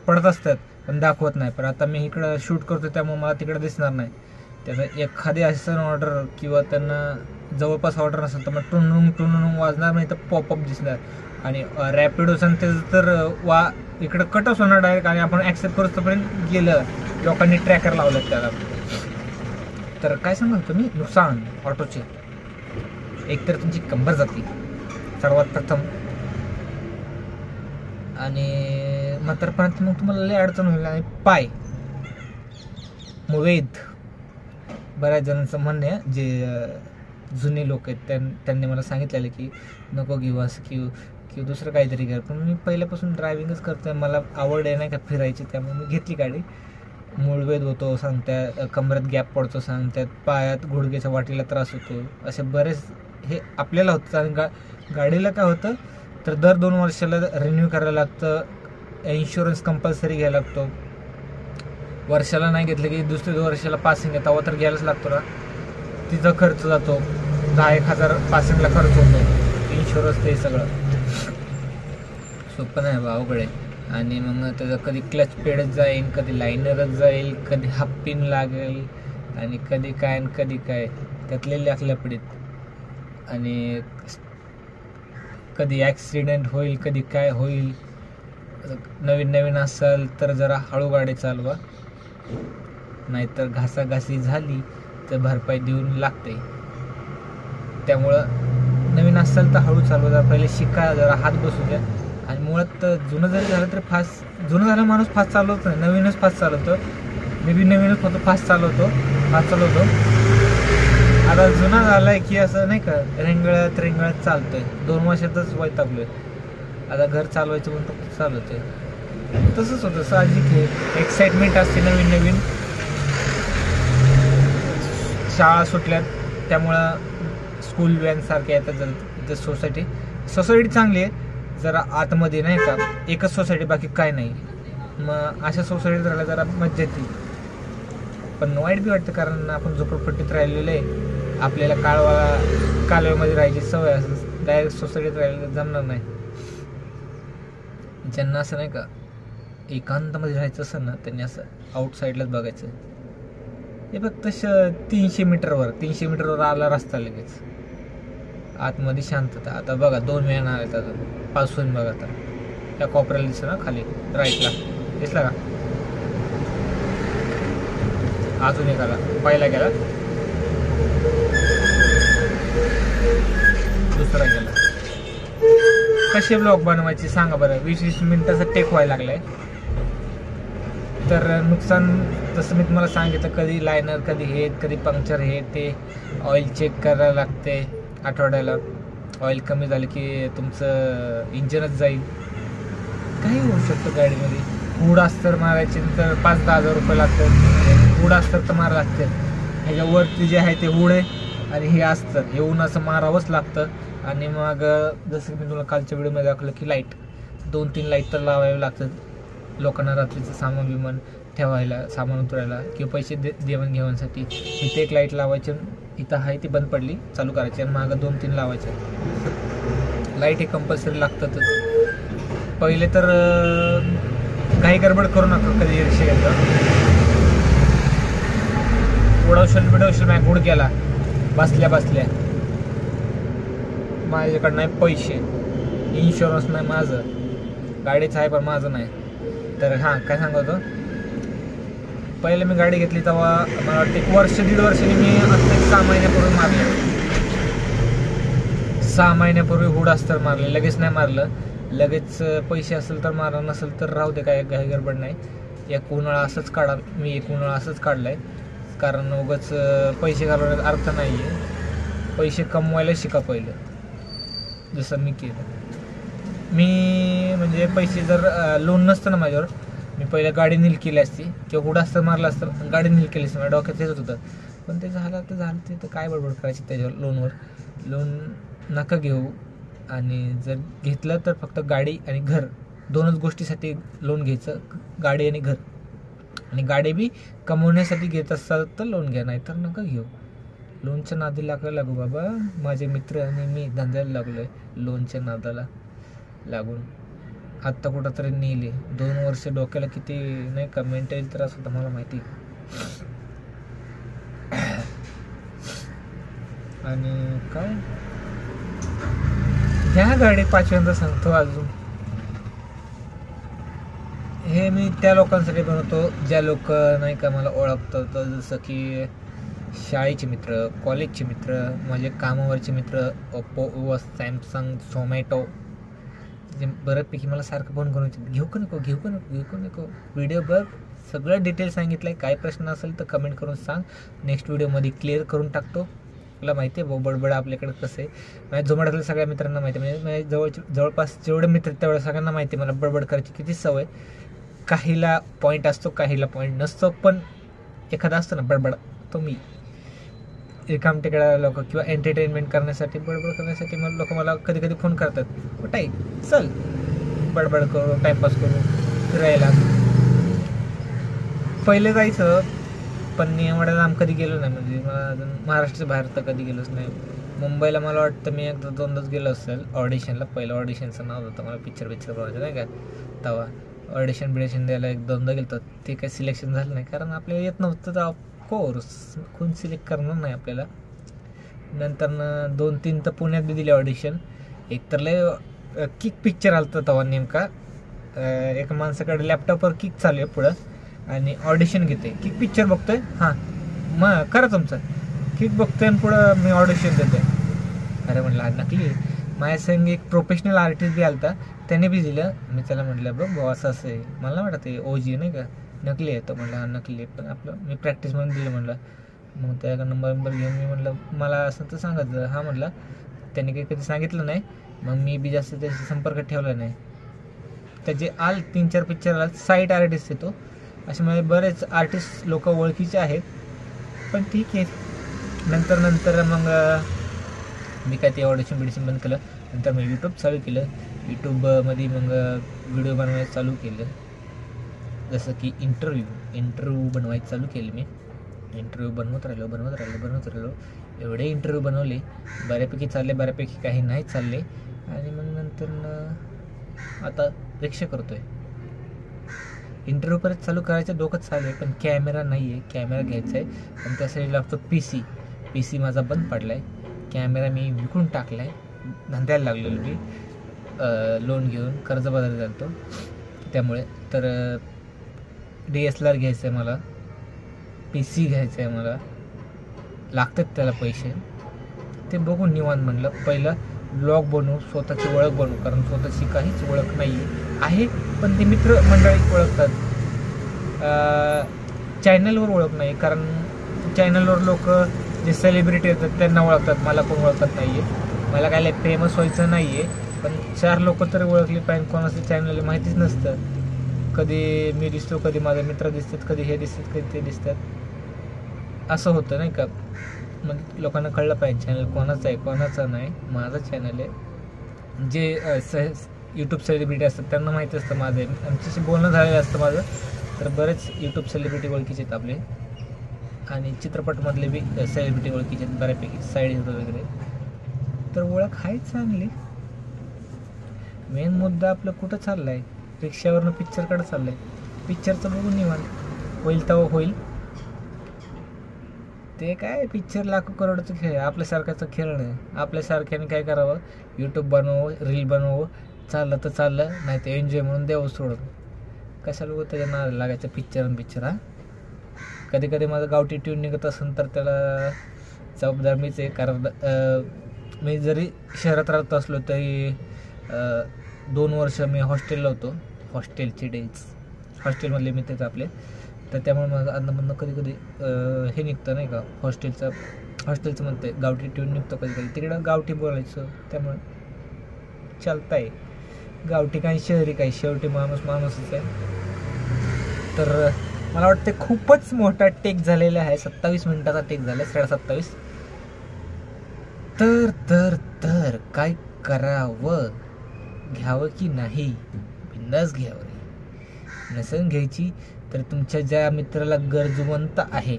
पडत असतात पण दाखवत नाही. पण आता मी इकडं शूट करतो त्यामुळे मला तिकडं दिसणार नाही. त्याचं एखादी असं ऑर्डर किंवा त्यांना जवळपास ऑर्डर नसेल तर मग टुनून वाजणार नाही, तर पॉपअप दिसणार. आणि रॅपिडोचं त्याचं तर इकडं कटच होणार डायरेक्ट, आणि आपण ॲक्सेप्ट करूपर्यंत गेलं. लोकांनी ट्रॅकर लावलं त्याला. तर काय सांगाल तुम्ही, नुकसान ऑटोचे. एकतर तुमची कंबर जाते सर्वात प्रथम, आणि म्हातारपणात मग तुम्हाला लय अडचण होईल. आणि पाय वेद बऱ्याच जणांचं म्हणणं आहे, जे जुने लोक आहेत त्यांनी मला सांगितलेलं की नको घेऊ असं किंवा दुसरं काहीतरी कर. पण मी पहिल्यापासून ड्रायव्हिंगच करतोय, मला आवड आहे नाही का फिरायची, त्यामुळे मी घेतली गाडी. मूळवेद होतो सांगत्यात, कमरेत गॅप पडतो सांगत्यात, पायात गुडघ्याच्या वाटीला त्रास होतो, असे बरेच हे आपल्याला होतं. आणि गाडीला काय होतं तर दर 2 वर्षाला रिन्यू करायला लागतं, इन्शुरन्स कंपल्सरी घ्यायला लागतो. वर्षाला नाही घेतलं की दुसऱ्या वर्षाला पासिंग आहे तेव्हा तर घ्यायलाच लागतो ना, तिचा खर्च जातो. 10,000-1,000 पासिंगला खर्च होतो, इन्शुरन्स ते सगळं सोपं नाही बा, अवघड आहे. आणि मग त्याचं कधी क्लच पेडच जाईल, कधी लायनरच जाईल, कधी हाफ पिन लागेल, आणि कधी काय आणि कधी काय, त्यातले लफडीत. आणि कधी ॲक्सिडेंट होईल, कधी काय होईल. नवीन असेल तर जरा हळू गाडी चालवा, नाहीतर घासाघासी झाली तर भरपाई देऊन लागते. त्यामुळं नवीन असेल तर हळू चालवा, जरा पहिले शिका, जरा हात बसू द्या. आणि मुळात जुनं जरी झालं तरी जुनं झालं माणूस फास्ट चालवत नाही, नवीनच फास्ट चालवतो. मी बी नवीनच होतो, फास्ट चालवतो. आता जुना झालाय की असं नाही का रेंगळत चालतोय, 2 वर्षातच वैतागलोय. आता घर चालवायचं पण फक्त चालवतोय. तसंच होतं, साहजिक आहे, एक्साइटमेंट असते. नवीन शाळा सुटल्यात त्यामुळं स्कूल व्हॅनसारखे येतात. जर सोसायटी चांगली आहे, जरा आतमध्ये नाही का एकच सोसायटी, बाकी काय नाही. मग अशा सोसायटीत राहायला जरा मज्जा येते, पण वाईट बी वाटतं, कारण आपण झोपडपट्टीत राहिलेलं आहे, आपल्याला कालव्यामध्ये राहायची सवय असेल, डायरेक्ट सोसायटीत राहायला जमणार नाही. ज्यांना असं नाही का एकांतामध्ये राहायचं असेल ना, त्यांनी असं आउटसाईडलाच बघायचं. हे फक्त 300 मीटरवर आला रस्ता, लगेच आतमध्ये शांतता. आता बघा 2 व्हॅन आहेत अजून, पासून बघा आता त्या कोपऱ्याला दिसतं ना खाली राईटला, दिसला का? अजून एक आला, पहिला गेला, दुसरा गेला. कसे ब्लॉग बनवायचे सांगा बरं? 20-20 मिनिटाचा टेक व्हायला लागलाय. तर नुकसान जसं मी तुम्हाला सांगितलं, कधी लायनर, कधी हे, कधी पंक्चर, हे ते. ऑइल चेक करायला लागते आठवड्याला. ऑइल कमी झालं की तुमचं इंजिनच जाईल. काही होऊ शकतं गाडीमध्ये. हुड अस्तर मारायचे तर 5-10 हजार रुपये लागतात. हुड अस्तर तर मारा लागते. ह्याच्यावरती जे आहे ते हुड आहे आणि हे अस्तर, हे उन्हाचं मारावंच लागतं. आणि मग जसं की मी तुला कालच्या व्हिडिओमध्ये दाखवलं की लाईट, 2-3 लाईट तर लावावे लागतात लोकांना रात्रीचं सामान विमान ठेवायला, सामान उतरायला किंवा पैसे देवाणघेवाणसाठी. इथे एक लाईट लावायची, इथं आहे ती बंद पडली, चालू करायची, आणि मागं 2-3 लावायचे. लाईट हे कंपल्सरी लागतातच. पहिले तर काही गडबड करू नका कधी रिक्षा घ्यायचं. उडवशील मॅ गुड केला बसल्या. माझ्याकडं नाही पैसे, इन्शुरन्स नाही माझं, गाडीचं आहे पण माझं नाही. तर हां, काय सांगतो, पहिले मी गाडी घेतली तेव्हा मला वाटतं 1-1.5 वर्षांनी मी आता 6 महिन्यापूर्वी मारले. 6 महिन्यापूर्वी हुड अस्तर मारले, लगेच नाही मारलं. लगेच पैसे असेल तर मारा, नसेल तर राहू दे, काय गडबड नाही. एक उन्हाळा असंच काढा, मी एक उन्हाळा असंच काढला आहे, कारण उगाच पैसे घालवण्यात अर्थ नाही आहे. पैसे कमवायला शिका पहिलं, जसं मी केलं. मी म्हणजे पैसे जर लोन नसतं ना माझ्यावर, मी पहिलं गाडी नील केली असती किंवा हुड अस्तर मारलं असतं, गाडी नील केली असती. माझ्या डोक्यात तेच होतं. पण ते झालं ते काय बडबड करायची त्याच्यावर. लोन नका घेऊ. आणि जर घेतलं तर फक्त गाडी आणि घर, 2च गोष्टीसाठी लोन घ्यायचं, गाडी आणि घर. आणि गाडी बी कमवण्यासाठी घेत असाल तर लोन घ्या, नाही तर नका घेऊ. लोनच्या नादी लागू बाबा. माझे मित्र आणि मी धंद्याला लागलो आहे लोनच्या नादाला लागून. आत्ता कुठं तरी नेले 2 वर्ष, डोक्याला किती नाही का मेंटल त्रास होता मला माहिती. आणि काय ह्या गाडी 5व्यांदा सांगतो अजून, हे मी त्या लोकांसाठी बनवतो ज्या लोक नाही का मला ओळखतात, जसं की शाळेचे मित्र, कॉलेजचे मित्र, माझे कामावरचे मित्र, ओप्पो, सॅमसंग, झोमॅटो, जे बऱ्यापैकी मला सारखं फोन करून विचारतात, घेऊ का नको घेऊ का नको घेऊ का नको, व्हिडिओ बघ, सगळं डिटेल सांगितलं आहे. काय प्रश्न असेल तर कमेंट करून सांग, नेक्स्ट व्हिडिओमध्ये क्लिअर करून टाकतो. तुला माहिती आहे बडबड आपल्याकडे कसं आहे, माझ्या झोमॅटोतल्या सगळ्या मित्रांना माहिती आहे, म्हणजे माझ्या जवळपास जेवढे मित्र तेवढ्या सगळ्यांना माहिती आहे मला बडबड करायची किती सवय. काहीला पॉईंट असतो, काहीला पॉईंट नसतो, पण एखादा असतो ना बडबड, तो मी. रिकाम टेकडा लोक किंवा एंटरटेनमेंट करण्यासाठी बडबड करण्यासाठी मला लोक मला कधी कधी फोन करतात, कुठं आहे चल बडबड करू, टाईमपास करू, फिरायला. पहिले जायचं, पण एवढ्या लांब कधी गेलो नाही, म्हणजे मला अजून महाराष्ट्राच्या बाहेर तर कधी गेलोच नाही. मुंबईला मला वाटतं मी एकदा दोनदाच गेलो असेल ऑडिशनला. पहिलं ऑडिशनचं नाव होतं मला पिक्चर बनवायचं नाही का, तेव्हा ऑडिशन द्यायला एक दोनदा गेलो होतं. ते काही सिलेक्शन झालं नाही, कारण आपल्याला येत नव्हतं तर ऑफकोर्स कोण सिलेक्ट करणार नाही आपल्याला. नंतर 2-3 तर पुण्यात बी दिले ऑडिशन. एक तर लय किक पिक्चर आलं होतं तेव्हा नेमका, एका माणसाकडे लॅपटॉपवर किक चालू आहे पुढं आणि ऑडिशन घेते, किक पिक्चर बघतोय, हां मग करा तुमचं, किक बघतोय आणि पुढं मी ऑडिशन देतोय. अरे म्हटलं हा नकली. माझ्या संग एक प्रोफेशनल आर्टिस्ट बी आलता, त्याने बी दिलं. मी त्याला म्हटलं बघ भाऊ असं असं आहे, मला वाटतं ते OG नाही का नकली आहे. तो म्हटलं हा नकली आहे, पण आपलं मी प्रॅक्टिस म्हणून दिलं म्हटलं. मग त्याचा नंबर घेऊन मी म्हटलं मला असं तर सांगायचं, हा म्हटलं. त्याने काही कधी सांगितलं नाही, मग मी बी जास्त त्याचा संपर्क ठेवला नाही. त्याचे 3-4 पिक्चर आला, साईट आर्टिस्ट येतो, असे माझे बरेच आर्टिस्ट लोक ओळखीचे आहेत. पण ठीक आहे. नंतर मग मी काय ते ऑडिशन बंद केलं. नंतर मी यूट्यूब चालू केलं. यूट्यूबमध्ये मग व्हिडिओ बनवायला चालू केलं, जसं की इंटरव्ह्यू बनवायचं चालू केलं. मी इंटरव्ह्यू बनवत राहिलो. एवढे इंटरव्ह्यू बनवले, बऱ्यापैकी चालले, बऱ्यापैकी काही नाही चालले. आणि मग नंतर आता रिक्षा करतोय. इंटरव्ह्यू परत चालू करायचं डोकं चालू आहे, पण कॅमेरा नाही आहे. कॅमेरा घ्यायचा आहे, पण त्यासाठी लागतो PC माझा बंद पडला आहे. कॅमेरा मी विकून टाकला आहे, धंद्याला लागलेलो मी, लोन घेऊन कर्जबाजारी झालतो. त्यामुळे तर DSLR घ्यायचं आहे मला, PC घ्यायचं आहे मला, लागतात त्याला पैसे. ते बघून निवांत म्हणलं पहिलं ब्लॉग बनवू, स्वतःची ओळख बनवू, कारण स्वतःची काहीच ओळख नाही आहे. पण ते मित्रमंडळी ओळखतात, चॅनलवर ओळख नाही, कारण चॅनलवर लोक जे सेलिब्रिटी येतात त्यांना ओळखतात, मला कोण ओळखत नाही आहे. मला काय फेमस व्हायचं नाही आहे, पण 4 लोक तरी ओळखली पाहिजे. कोणाचं चॅनल माहितीच नसतं, कधी मी दिसतो, कधी माझे मित्र दिसतात, कधी हे दिसतात, कधी ते दिसतात, असं होतं नाही का. मग लोकांना कळलं पाहिजे चॅनल कोणाचं आहे कोणाचं नाही. माझं चॅनल आहे. जे यूट्यूब सेलिब्रिटी असतात त्यांना माहिती असतं माझं आहे, आमच्याशी बोलणं झालेलं असतं माझं. तर बरेच यूट्यूब सेलिब्रिटी ओळखीचे आहेत आपले, आणि चित्रपटमधले बी सेलिब्रिटी ओळखीचे आहेत बऱ्यापैकी, साईड हिरो वगैरे. तर ओळख आहे चांगली. मेन मुद्दा आपलं कुठं चाललं आहे, रिक्षावरनं पिक्चरकडे चाललं आहे. पिक्चरचं बघून निवांत होईल तेव्हा होईल. ते काय पिक्चर लाखो करोडचं खेळ आहे, आपल्यासारख्याचं खेळ नाही. आपल्यासारख्याने काय करावं, यूट्यूब बनवू, रील बनवू, चाललं तर चाललं, नाही तर एन्जॉय म्हणून द्यावं सोडून. कशाला लोक त्याच्या नावाला लागायचं पिक्चर. हा कधी कधी माझं गावठी ट्यून निघत असेल तर त्याला जबाबदार मीच आहे. कारण मी जरी शहरात राहत असलो तरी 2 वर्ष मी हॉस्टेलला होतो. हॉस्टेलचे डेज, हॉस्टेलमधले मित्रच आपले. तर त्यामुळे माझं अधनमधनं कधी कधी हे निघतं नाही का, हॉस्टेलचं म्हणते गावठी ट्यून निघतो कधी कधी. तिकडं गावठी बोलायचं, त्यामुळे चालतं आहे. गावठी काही शहरी काही, शेवटी माणूसच आहे. तर मला वाटते खूपच मोठा टेक झालेला आहे, 27 मिनिटाचा टेक झाला, 27.5. तर काय करावं, घ्यावं की नाही, बिंदास घ्यावं रे. नसेल घ्यायची तर तुमच्या ज्या मित्राला गरजवंत आहे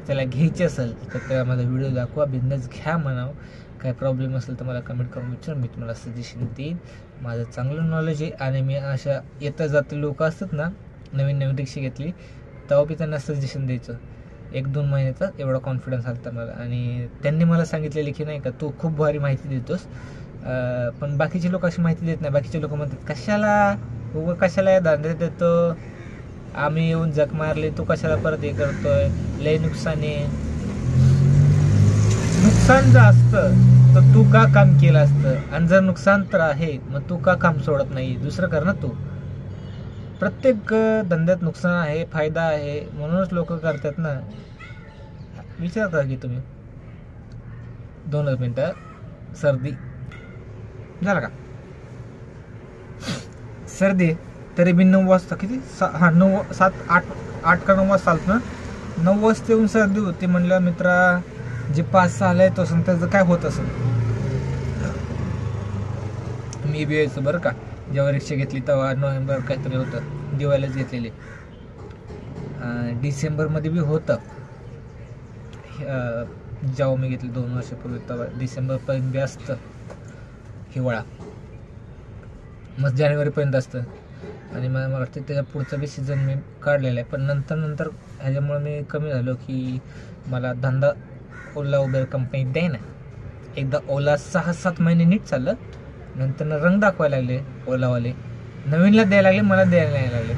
त्याला घ्यायची असेल तर त्याला माझा व्हिडिओ दाखवा, बिंदास घ्या म्हणावं. काय प्रॉब्लेम असेल तर मला कमेंट करून विचार, मी तुम्हाला सजेशन देईन. माझं चांगलं नॉलेज आहे, आणि मी अशा येता जाते लोक असतात ना, नवीन रिक्षा घेतली तेव्हा बी त्यांना सजेशन द्यायचं. 1-2 महिन्याचा एवढा कॉन्फिडन्स आला मला. आणि त्यांनी मला सांगितलेले की नाही का तू खूप भारी माहिती देतोस, पण बाकीचे लोक अशी माहिती देत नाही. बाकीचे लोक म्हणतात कशाला या धंद्यात देतो, आम्ही येऊन जग मारले, तू कशाला परत हे करतोय, लय नुकसान आहे. नुकसान जर असतं तर तू का काम केलं असतं, आणि जर नुकसान तर आहे मग तू का काम सोडत नाही, दुसरं कर ना तू. प्रत्येक धंद्यात नुकसान आहे, फायदा आहे, म्हणूनच लोक करतात ना. विचार करा की तुम्ही. 2 मिनिटं. सर्दी झालं का? सर्दी तरी बी 9 वाजता किती 9 7 8 का 9 वाजता ना, 9 वाजता येऊन सर्दी होती म्हणलं मित्रा. जे 5-6 आलाय तो असेल त्याचं काय होत असेल. मी बी यायचं बरं का, जेव्हा रिक्षा घेतली तेव्हा नोव्हेंबर काहीतरी होतं, दिवाळीलाच घेतलेली. डिसेंबरमध्ये बी होतं जेव्हा मी घेतली 2 वर्षापूर्वी, तेव्हा डिसेंबरपर्यंत बी असतं हिवाळा, मग जानेवारीपर्यंत असतं. आणि मला वाटतं त्याच्या पुढचा बी सीझन मी काढलेला आहे. पण नंतर ह्याच्यामुळे मी कमी झालो की मला धंदा ओला उबेर कंपनी द्याय ना. एकदा ओला 6-7 महिने नीट चाललं, नंतर रंग दाखवायला लागले ओलावाले, नवीनला द्यायला लागले, मला द्यायला नाही लागले.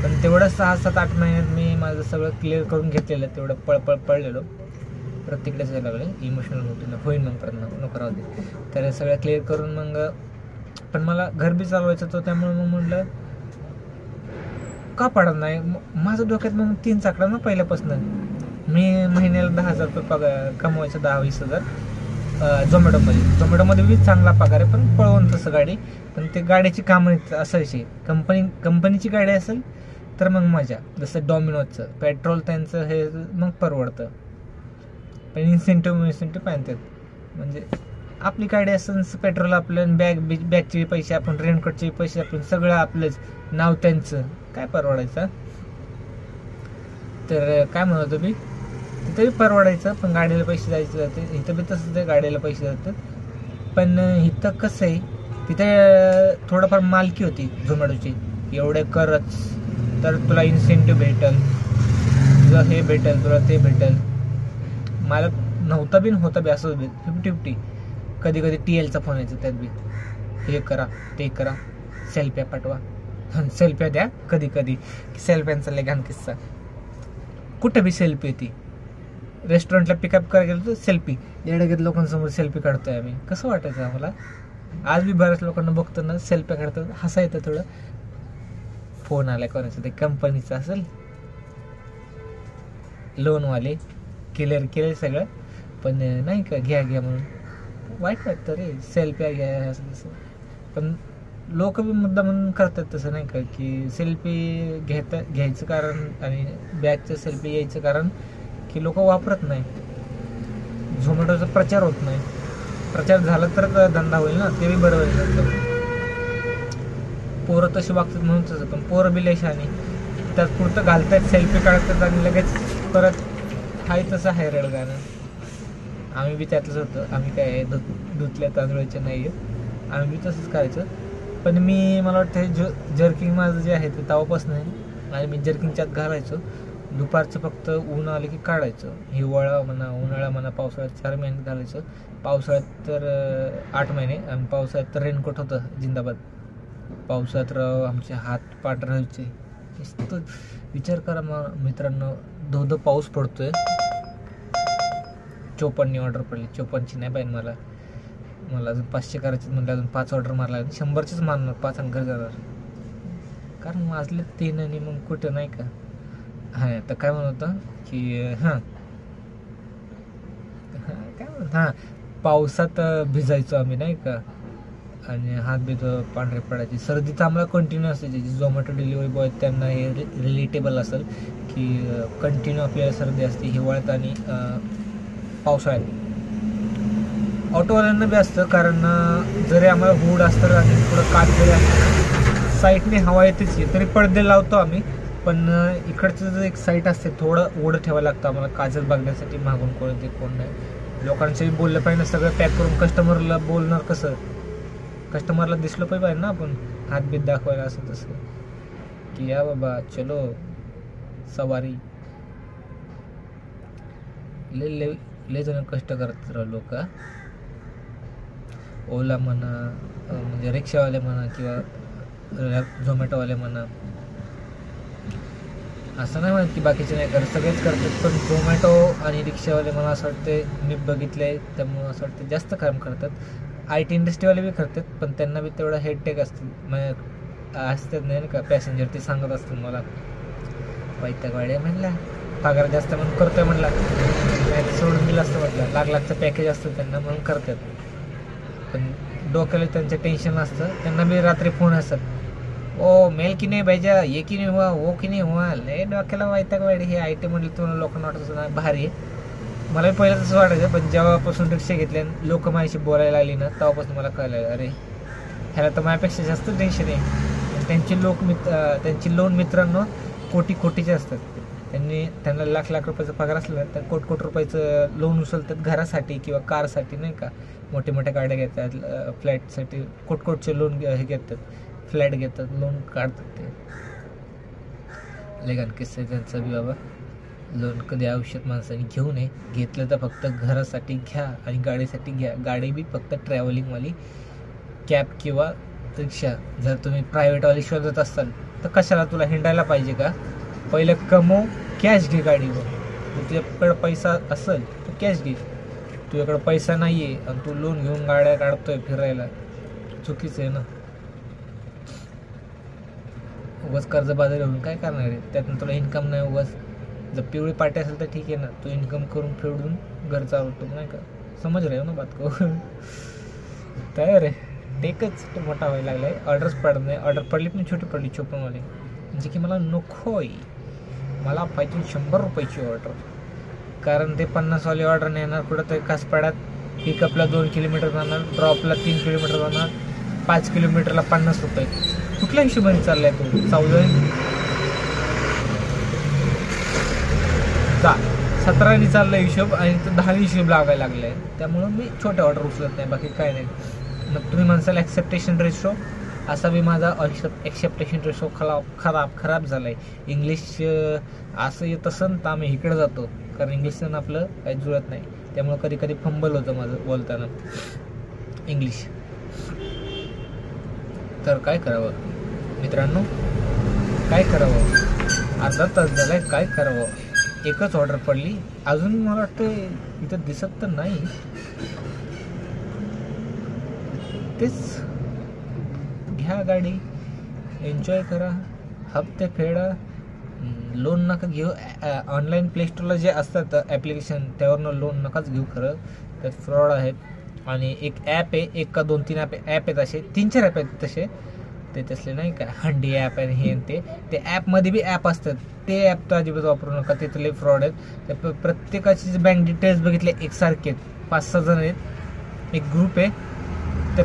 पण तेवढं 6-7-8 महिन्यात मी माझं सगळं क्लिअर करून घेतलेलं, तेवढं पळलेलो. प्रत्येकडेच जायला लागले, इमोशनल होतो होईन मग परत नको राहू दे. तर सगळं क्लिअर करून मग, पण मला घर बी चालवायचं होतं, त्यामुळे मग म्हटलं का पडत नाही. माझं डोक्यात मग 3 चाकडा ना पहिल्यापासून. मी महिन्याला 10,000 रुपये पगार कमवायचं, 10-20 हजार झोमॅटोमध्ये बी चांगला पगार आहे, पण पळवून तसं गाडी. पण ते गाड्याची कामं असायची, कंपनीची गाडी असेल तर मग मजा. जसं डॉमिनोजचं पेट्रोल त्यांचं हे मग परवडतं, पण इन्सेंटिव्ह पाहतात. म्हणजे आपली गाडी असेल, पेट्रोल आपलं, बॅगचे पैसे आपण, रेनकोटचे पैसे आपण, सगळं आपलंच, नाव त्यांचं, काय परवडायचं. तर काय म्हणतो मी, तिथं बी परवडायचं पण गाडीला पैसे जायचे जाते. इथं बी तसंच आहे, गाडीला पैसे जातात. पण इथं कसं आहे, तिथे थोडंफार मालकी होती झोमॅटोची, एवढे करच तर तुला इन्सेंटिव्ह भेटेल, तुला हे भेटेल, तुला ते भेटेल. मला नव्हता बी होता बी असं 50-50. कधी TL चा फोन यायचा, त्यात बी हे करा ते करा, सेल्फ्या पाठवा, सेल्फ्या द्या. कधी सेल्फ्यांचा लय घाण किस्सा. कुठं बी सेल्फी येते. रेस्टॉरंटला पिकअप करायला गेलो तर सेल्फी, येड्यागत लोकांसमोर सेल्फी काढतोय आम्ही. कसं वाटायचं आम्हाला. आज बी बऱ्याच लोकांना बघतो ना, सेल्फ्या काढतात, हसा येतं थोडं. फोन आलाय कोणाचं, ते कंपनीचं असेल, लोनवाले, क्लिअर केलं सगळं, पण नाही का घ्या म्हणून वाईट वाटतं रे, सेल्फ्या घ्या असं तसं. पण लोक बी मुद्दा म्हणून करतात तसं, नाही का, की सेल्फी घ्यायचं कारण आणि बॅगचं सेल्फी यायचं कारण की लोक वापरत नाही. झोमॅटोचा प्रचार होत नाही. प्रचार झाला तर धंदा होईल ना, ते बी बरोबर आहे. पोरं तशी वागतात म्हणून तसं, पण पोरं बी लय शहाणी, त्यात पुरतं घालतात, सेल्फी काढतात आणि लगेच परत हाय तसं आहे रडगाणं. आम्ही बी त्यातलंच होतं. आम्ही काय धुतल्या तांदूळाचे नाही आहेत, आम्ही बी तसंच करायचं. पण मला वाटतं जर्किंग माझं जे आहे ते तवापासून आहे, आणि मी जर्किंगच्यात घालायचो. दुपारचं फक्त ऊन आलं की काढायचं. हिवाळा म्हणा, उन्हाळा म्हणा, पावसाळ्यात 4 महिने घालायचं. पावसाळ्यात तर 8 महिने, आणि पावसाळ्यात तर रेनकोट होतं जिंदाबाद. पावसाळ्यात आमचे हात पाठ राहायचे. विचार करा मग मित्रांनो, धो पाऊस पडतोय. 54 ऑर्डर पडली, 54ची नाही पाहिजे मला अजून 500 करायचे म्हणलं, अजून 5 ऑर्डर मारला, 100चीच मारणार, 5 आणि घर जाणार, कारण वाजले 3 आणि मग कुठं नाही का. हां, तर काय म्हणत होतं की काय म्हणत, पावसात भिजायचो आम्ही नाही का, आणि हात बीत पांढरे पडायचे. सर्दी तर आम्हाला कंटिन्यू असायची. जे झोमॅटो डिलिव्हरी बॉय त्यांना हे रिलेटेबल असेल की कंटिन्यू आपल्याला सर्दी असते हिवाळ्यात आणि पावसाळ्यात. ऑटोवाल्यांना बी असतं, कारण जरी आम्हाला हुड असतं आणि थोडं काच जरी असतं, साईडने हवा येतेच तरी पडदे लावतो आम्ही. पण इकडचं जर एक साईट असते, थोडं ओढं ठेवायला लागतं आम्हाला काजल बघण्यासाठी, मागून कोण ते कोण नाही. लोकांशी बोललं पाहिजे, सगळं पॅक करून कस्टमरला बोलणार कसं, कस्टमरला दिसलं पाहिजे ना आपण, हातबीत दाखवायला असं तसं की या बाबा चलो सवारी. लय जण कष्ट करत लोक. ओला म्हणा, म्हणजे रिक्षावाले म्हणा किंवा झोमॅटोवाले म्हणा, असं नाही म्हणत की बाकीचे नाही करत, सगळेच करतात, पण झोमॅटो आणि रिक्षावाले मला असं वाटते मी बघितले त्यामुळं असं वाटतं जास्त काम करतात. IT इंडस्ट्रीवाले बी करतात, पण त्यांना बी तेवढा हेडटेक असतील मग असतात नाही का पॅसेंजर, ते सांगत असतील मला वैताग वाढे म्हणला, पगार जास्त म्हणून करतोय म्हणला, नाही सोडून दिलं असतं म्हटलं, लाखचं पॅकेज असतं त्यांना म्हणून करतात. पण डोक्याला त्यांचं टेन्शन असतं, त्यांना बी रात्री फोन असतात, ओ मेल की नाही भैया, ये की नाही हुआ, वो की नाही हुआ, लय डोक्याला वैताग वाढे. हे IT म्हटलं तुम्हाला लोकांना वाटत ना भारी आहे, मला पहिलं तसं वाटायचं, पण जेव्हापासून रिक्षा घेतल्या लोक माझ्याशी बोलायला लागली ना तेव्हापासून मला कळलं अरे ह्याला तर माझ्यापेक्षा जास्त टेन्शन आहे. त्यांची लोन मित्रांनो कोटीचे असतात, त्यांना लाख रुपयाचा पगार असला तर कोट रुपयाचं लोन उचलतात घरासाठी किंवा कारसाठी नाही का, मोठ्या गाड्या घेतात, फ्लॅटसाठी कोटचे लोन हे घेतात, फ्लॅट घेतात, लोन काढतात. ते लेगान किस्सा त्यांचा बी बाबा. लोन कधी आयुष्यात माणसाने घेऊ नये, घेतलं तर फक्त घरासाठी घ्या आणि गाडीसाठी घ्या. गाडी बी फक्त ट्रॅव्हलिंगवाली कॅब किंवा रिक्षा. जर तुम्ही प्रायव्हेटवाली शोधत असाल तर कशाला, तुला हिंडायला पाहिजे का? पहिलं कमव, कॅश घे गाडीवर. तुझ्याकडं पैसा असेल तर कॅश घे, तुझ्याकडं पैसा नाही आहे आणि तू लोन घेऊन गाड्या काढतोय फिरायला, चुकीचं आहे ना. उगाच कर्जबाजारी होऊन काय करणार आहे, त्यातून तुला इन्कम नाही. उगाच जर पिवळी पार्टी असेल तर ठीक आहे ना, तू इन्कम करून फेडून घर चालवतो नाही का, समज रहे हो ना बात को. तयार आहे टेकच मोठा व्हायला लागलाय. ऑर्डर्स पडत नाही, ऑर्डर पडली पण छोटी पडली 54वाली, म्हणजे की मला नकोय, मला पाहिजे 100 रुपयाची ऑर्डर. कारण ते 50वाली ऑर्डर नाही येणार कुठं तरी कासपाड्यात, पिकअपला 2 किलोमीटर जाणार, ड्रॉपला 3 किलोमीटर जाणार, 5 किलोमीटरला 50 रुपये. कुठल्या हिशोबाने चाललाय तू? 17नी चालला हिशोब आणि तो 10 हिशोब लागायला लागलाय. त्यामुळं मी छोट्या ऑर्डर उचलत नाही, बाकी काय नाही. मग तुम्ही म्हणसाल ॲक्सेप्टेशन रेशो, असा बी माझा ॲक्सेप्टेशन रेशो खराब झाला आहे. इंग्लिश असं येत असन तर आम्ही इकडे जातो, कारण इंग्लिशनं आपलं काही जुळत नाही, त्यामुळं कधी फंबल होतं माझं बोलताना इंग्लिश. तर काय करावं मित्रांनो, काय करावं? अर्धा तास झालाय, काय करावं? एकच ऑर्डर पडली, अजून मला वाटतं इथं दिसत तर नाही. तेच घ्या गाडी, एन्जॉय करा, हप्ते फेडा, लोन नका घेऊ. ऑनलाईन प्ले स्टोरला जे असतात ॲप्लिकेशन त्यावरनं लोन नकाच घेऊ. खरं त्यात फ्रॉड आहेत. आणि एक ॲप आहे, एक का 2-3 ॲप आहेत, असे 3-4 ॲप आहेत तसे, ते तसले नाही का हंडी ॲप आहे हे ते ॲपमध्ये बी ॲप असतात, ते ॲप तर अजिबात वापरू नका, ते लई फ्रॉड आहेत. त्या प्रत्येकाची बँक डिटेल्स बघितले एकसारखे आहेत, 5-6 जण आहेत, एक ग्रुप आहे, ते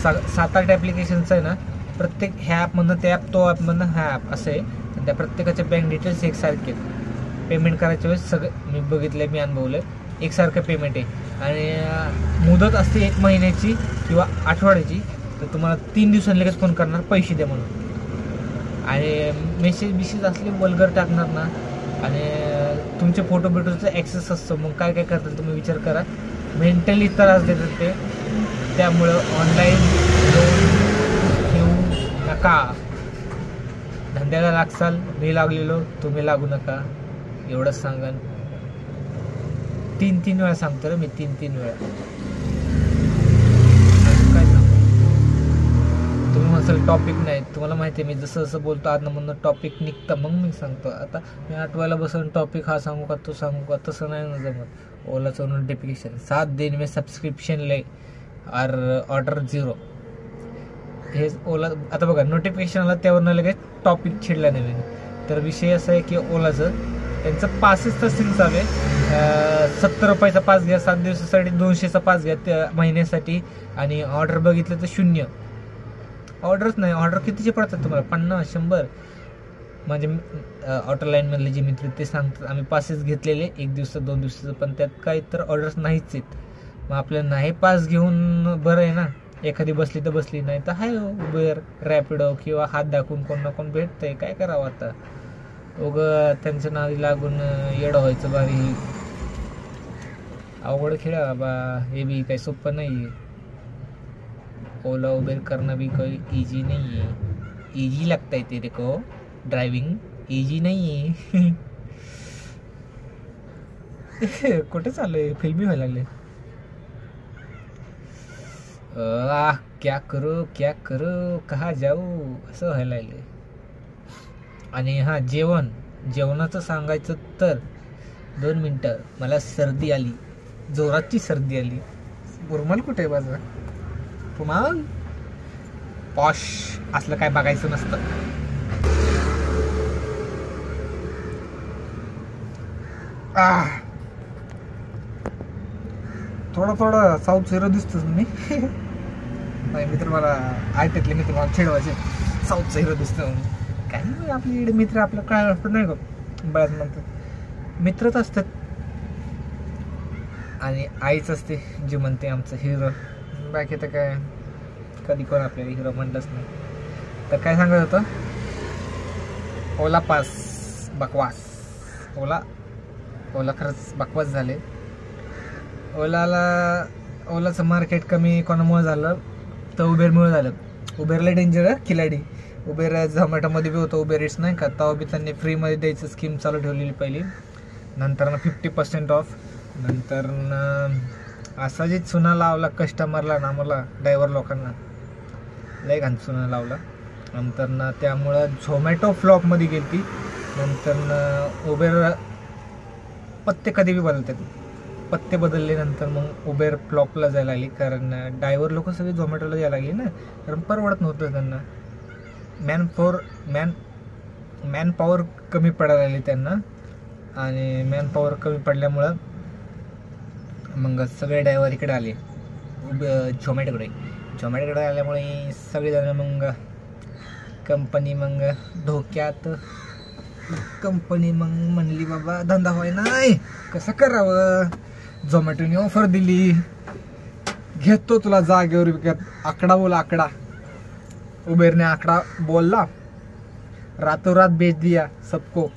7-8 ॲप्लिकेशन्स आहे ना, प्रत्येक ह्या ॲपमधनं त्या ॲप, तो ॲपमधनं हा ॲप असं आहे. आणि त्या प्रत्येकाचे बँक डिटेल्स एकसारखे आहेत. पेमेंट करायच्या वेळेस सगळे मी बघितलं, मी अनुभवलं, एकसारखं पेमेंट आहे. आणि मुदत असते 1 महिन्याची किंवा आठवड्याची, तर तुम्हाला 3 दिवसांनी लगेच फोन करणार पैसे द्या म्हणून. आणि मेसेज असले वल्गर टाकणार ना, आणि तुमचे फोटो बिटोचा ॲक्सेस असतो. मग काय करतात तुम्ही विचार करा, मेंटली त्रास देतात ते. त्यामुळं ऑनलाईन लोन घेऊ नका. धंद्याला लागसाल, मी लागलेलो, तुम्ही लागू नका, एवढंच सांगा. 3 वेळा सांगतो रे मी, 3 वेळा. काय सांगतो, तुम्ही म्हणसाल टॉपिक नाही, तुम्हाला माहिती आहे मी जसं बोलतो आतमधनं टॉपिक निघतं, मग मी सांगतो. आता मी आठवायला बसून टॉपिक हा सांगू का तो सांगू का, तसं नाही ना जमत. ओलाचं नोटिफिकेशन 7 दिन में सब्सक्रिप्शन ले और ऑर्डर 0, हे ओला. आता बघा नोटिफिकेशन आला, त्यावरनं लगेच टॉपिक छिडला नवीन. तर विषय असा आहे की ओलाचं त्यांचं पासेस तसं चालू आहे. 70 रुपयाचा पास घ्या, 7 दिवसासाठी 200चा पास घ्या त्या महिन्यासाठी, आणि ऑर्डर बघितलं तर 0 ऑर्डरच नाही. ऑर्डर कितीचे पडतात तुम्हाला? 50-100. म्हणजे ऑटो लाईनमधले जे मित्र ते सांगतात आम्ही पासेस घेतलेले 1 दिवसाचं 2 दिवसाचं, पण त्यात काही तर ऑर्डर्स नाहीच आहेत. मग आपल्याला नाही पास घेऊन बरं आहे ना, एखादी बसली तर बसली, नाही तर हाय उबेर, रॅपिडो किंवा हात दाखवून कोण ना कोण भेटतंय. काय करावं आता, त्यांच्या नादी लागून येडं व्हायचं बारी. अवघड खेळा बाबा, हे बी काही सोपं नाही आहे. ओला उबेर करना भी कोई इजी नहीं है. इजी लगता है तेरे को ड्राइविंग, इजी नाही आहे. कुठे चाललंय, फिल्मी व्हायला लागले. क्या करू कहा जाऊ असं व्हायला लागले. आणि हा जेवणाचं सांगायचं तर 2 मिनटं, मला सर्दी आली, जोराची सर्दी आली. रुमाल कुठे आहे माझा? रुमाल पॉश असलं काय बघायचं नसतं. थोडा साऊथ हिरो दिसतोस मी. नाही मित्र, मला आयट्यातले मित्र मला छेडवायचे, साऊथचा हिरो दिसतो म्हणून. काही नाही, आपली इकडे मित्र आपलं काय असतं नाही का, बऱ्याच म्हणतात मित्रच असतात. आणि आईच असते जी म्हणते आमचं हिरो. बाकी तर काय कधी कोण आपल्याला हिरो म्हणलंच नाही. तर काय सांगत होतं, ओला पास बकवास. ओला खरंच बकवास झाले. ओलाचं मार्केट कमी कोणामुळे झालं तर उबेरमुळे झालं. उबेरला डेंजर खिलाडी. उबेर झोमॅटोमध्ये बी होतं, उबेर इट्स नाही का, तेव्हा बी त्यांनी फ्रीमध्ये द्यायचं स्कीम चालू ठेवलेली पहिली. नंतर 50% ऑफ. नंतर असा जे चुना लावला कस्टमरला ना, मला ड्रायव्हर लोकांना लय घाण चुना लावला. नंतर त्यामुळं झोमॅटो फ्लॉपमध्ये गेली. नंतर उबेर पत्ते कधी बी बदलतात, पत्ते बदलले. नंतर मग उबेर फ्लॉपला जायला लागली, कारण ड्रायव्हर लोक सगळे झोमॅटोला यायला लागली ना, कारण परवडत नव्हतं त्यांना. मॅनपॉवर कमी पडायला लागली त्यांना. आणि मॅनपॉवर कमी पडल्यामुळं मग सगळे ड्रायव्हर इकडे आले झोमॅटोकडे आल्यामुळे सगळेजण मग कंपनी मग धोक्यात. कंपनी मग म्हणली बाबा धंदा व्हाय नाही, कसं करावं. झोमॅटोने ऑफर दिली, घेतो तुला जागेवर विकत. आकडा बोला आकडा. उबेरने आकडा बोलला, रातोरात बेच दिया सबको.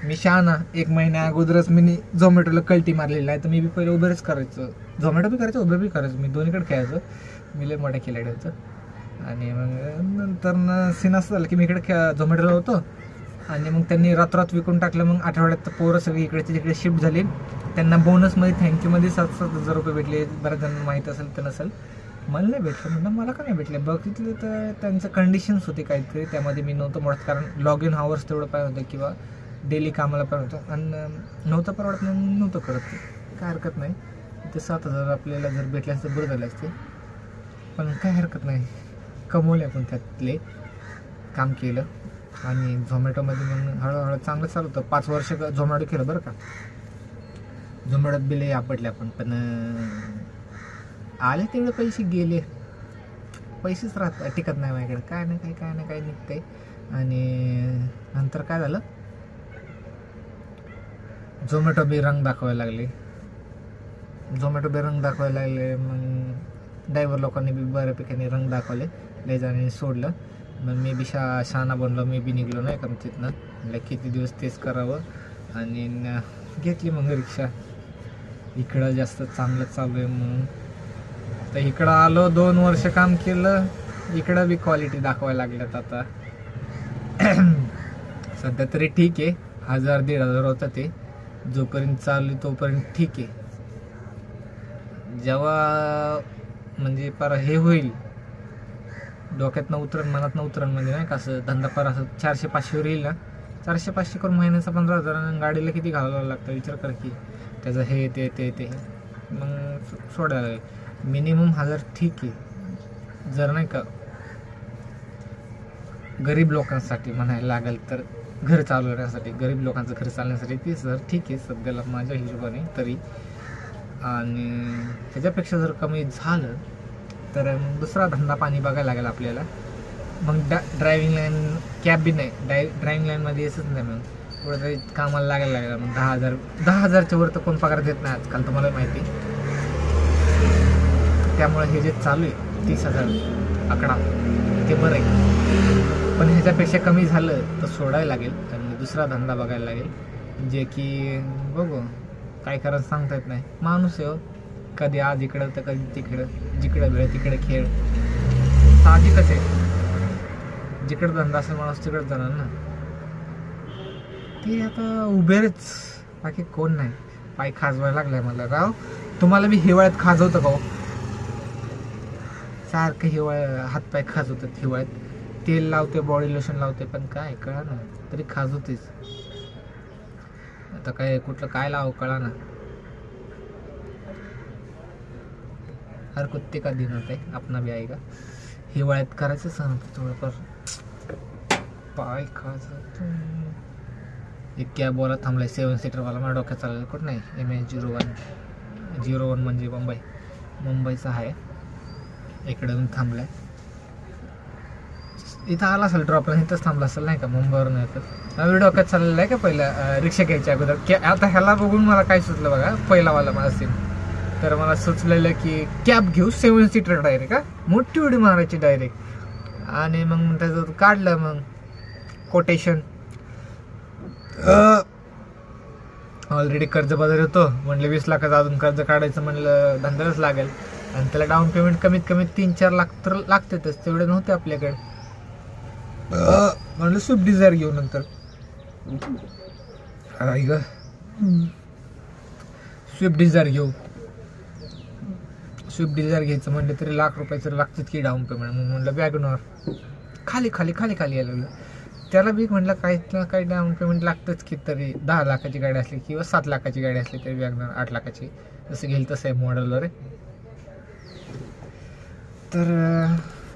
मी शहाणा 1 महिन्या अगोदरच मी झोमॅटोला कल्टी मारलेली आहे. तर मी बी पहिले उबेरच करायचं, झोमॅटो बी करायचं, उबेर बी करायचं. मी दोन्हीकडे खेळायचं. मी लय मोठ्या खिलाडी होतं. आणि मग नंतर सीन असं झालं की मी इकडे झोमॅटोला होतो. आणि मग त्यांनी रातोरात विकून टाकलं. मग आठवड्यात पोरं सगळी इकडे तिकडे शिफ्ट झाली. त्यांना बोनसमध्ये थँक्यूमध्ये 7,000 रुपये भेटले. बऱ्याच जणांना माहीत असेल तर नसेल. मला नाही भेटलं. म्हणलं मला का नाही भेटले. बघितले तर त्यांचं कंडिशन्स होते काहीतरी, त्यामध्ये मी नव्हतं म्हणत. कारण लॉग इन आवर्स तेवढं पाहिजे होतं किंवा डेली कामाला पण होतं. आणि नव्हतं परवडत म्हणून नव्हतं करत. ते काय हरकत नाही. ते 7,000 आपल्याला जर भेटले असते बरं झालं असते. पण काय हरकत नाही, कमवले आपण त्यातले, काम केलं. आणि झोमॅटोमध्ये मग हळूहळू चांगलं चालू होतं. 5 वर्ष झोमॅटो केलं बरं का. झोमॅटोत बिले आपटले आपण. पण आले तेवढे पैसे गेले. पैसेच राहत टिकत नाही माझ्याकडे. काय ना काही निघते. आणि नंतर काय झालं, झोमॅटो बी रंग दाखवायला लागले. मग ड्रायव्हर लोकांनी बी बऱ्यापैकी रंग दाखवले. लय जणांनी सोडलं. मग मी बी शहाणा बनलो. मी बी निघलो नाही का तिथनं. म्हटलं किती दिवस तेच करावं. आणि घेतली मग रिक्षा. इकडं जास्त चांगलं चालू आहे म्हणून तर इकडं आलो. 2 वर्ष काम केलं. इकडं बी क्वालिटी दाखवायला लागल्यात आता. सध्या तरी ठीक आहे. 1,000-1,500 होतं ते. जोपर्यंत चालू तोपर्यंत ठीक आहे. जेव्हा म्हणजे पार हे होईल, डोक्यातनं उतरण मनातनं उतरण, म्हणजे नाही का असं धंदा पार असं 400-500 येईल ना, 400-500 करून महिन्याचा 15,000. गाडीला किती घालावं लागतं विचार कर की. त्याचं हे ते मग सोडायला लागेल. मिनिमम 1,000 ठीक आहे. जर नाही का गरीब लोकांसाठी म्हणायला लागेल तर, घर चालवण्यासाठी, गरीब लोकांचं घर चालण्यासाठी 30,000 ठीक आहे सध्याला माझ्या हिशोबाने तरी. आणि त्याच्यापेक्षा जर कमी झालं तर मग दुसरा धंदा पाणी बघायला लागेल आपल्याला. मग ड्रायव्हिंग लाईन, कॅब बी नाही, ड्रायव्हिंग लाईनमध्ये यायचंच नाही. मग पुढे तरी कामाला लागायला लागेल. मग 10,000च्या वर तर कोण पगार देत नाही आजकाल, तुम्हाला माहिती. त्यामुळे हे जे चालू आहे 30,000 आकडा ते बरं आहे. पण ह्याच्यापेक्षा कमी झालं तर सोडायला लागेल आणि दुसरा धंदा बघायला लागेल. जे की बघू काय करायचं सांगता येत नाही. माणूस आहे, कधी आज इकडं तर कधी तिकडं, जिकडं वेळ तिकडे खेळ. साहजिकच आहे. जिकडं धंदा असेल माणूस तिकडं जाणार ना. ते आता उभेच, बाकी कोण नाही. पाय खाजवायला लागलाय मला राव. तुम्हाला मी हिवाळ्यात खाजवतं का हो? सारखं हिवाळ्यात हातपाय खाजवतात. हिवाळ्यात तेल लावते, बॉडी लोशन लावते, पण काय कळा ना, तरी खाजवतेच. आता काय कुठलं काय लाव कळा ना. हर कुत्ते का दिन होता है, अपना भी आएगा. हिवाळ्यात करायचं सण थोडंफार. पाय खाजवत. एक कॅब वाला थांबलाय 7 सीटरवाला. मला डोक्यात चाललेलं कुठं नाही. MH01 म्हणजे मुंबईचा आहे. इकडे येऊन थांबलाय. इथं आला असेल ड्रॉपला, इथंच थांबला असेल नाही का, मुंबईवरून येतात. नवीन डोक्यात चाललेलं आहे का पहिला रिक्षा घ्यायच्या अगोदर. आता ह्याला बघून मला काय सुचलं बघा, पहिलावाला मला सीन. तर मला सुचलेलं की कॅब घेऊ 7 सीटर डायरेक्ट. का मोठी उडी मारायची डायरेक्ट. आणि मग त्याचं काढलं मग कोटेशन. ऑलरेडी कर्जबाजारी होतो, म्हणलं 20 लाखाचं अजून कर्ज काढायचं म्हणलं धंद्यालाच लागेल. आणि त्याला डाऊन पेमेंट कमीत कमी 3-4 लाख तर लागतेच. तेवढे नव्हते आपल्याकडे. म्हणलं स्विफ्ट डिझायर घेऊ नंतर. स्विफ्ट डिझायर घेऊ. स्विफ्ट डिझायर घ्यायचं म्हणलं तरी लाख रुपयाचं लागतात की डाऊन पेमेंट. मग म्हणलं वॅगनर खाली खाली खाली खाली यायला लागलं. त्याला बी म्हटलं काही डाऊन पेमेंट लागतंच की, तरी 10 लाखाची गाडी असली किंवा 7 लाखाची गाडी असली तरी वॅगनर 8 लाखाची जसं घेईल तसं आहे मॉडेलवर. तर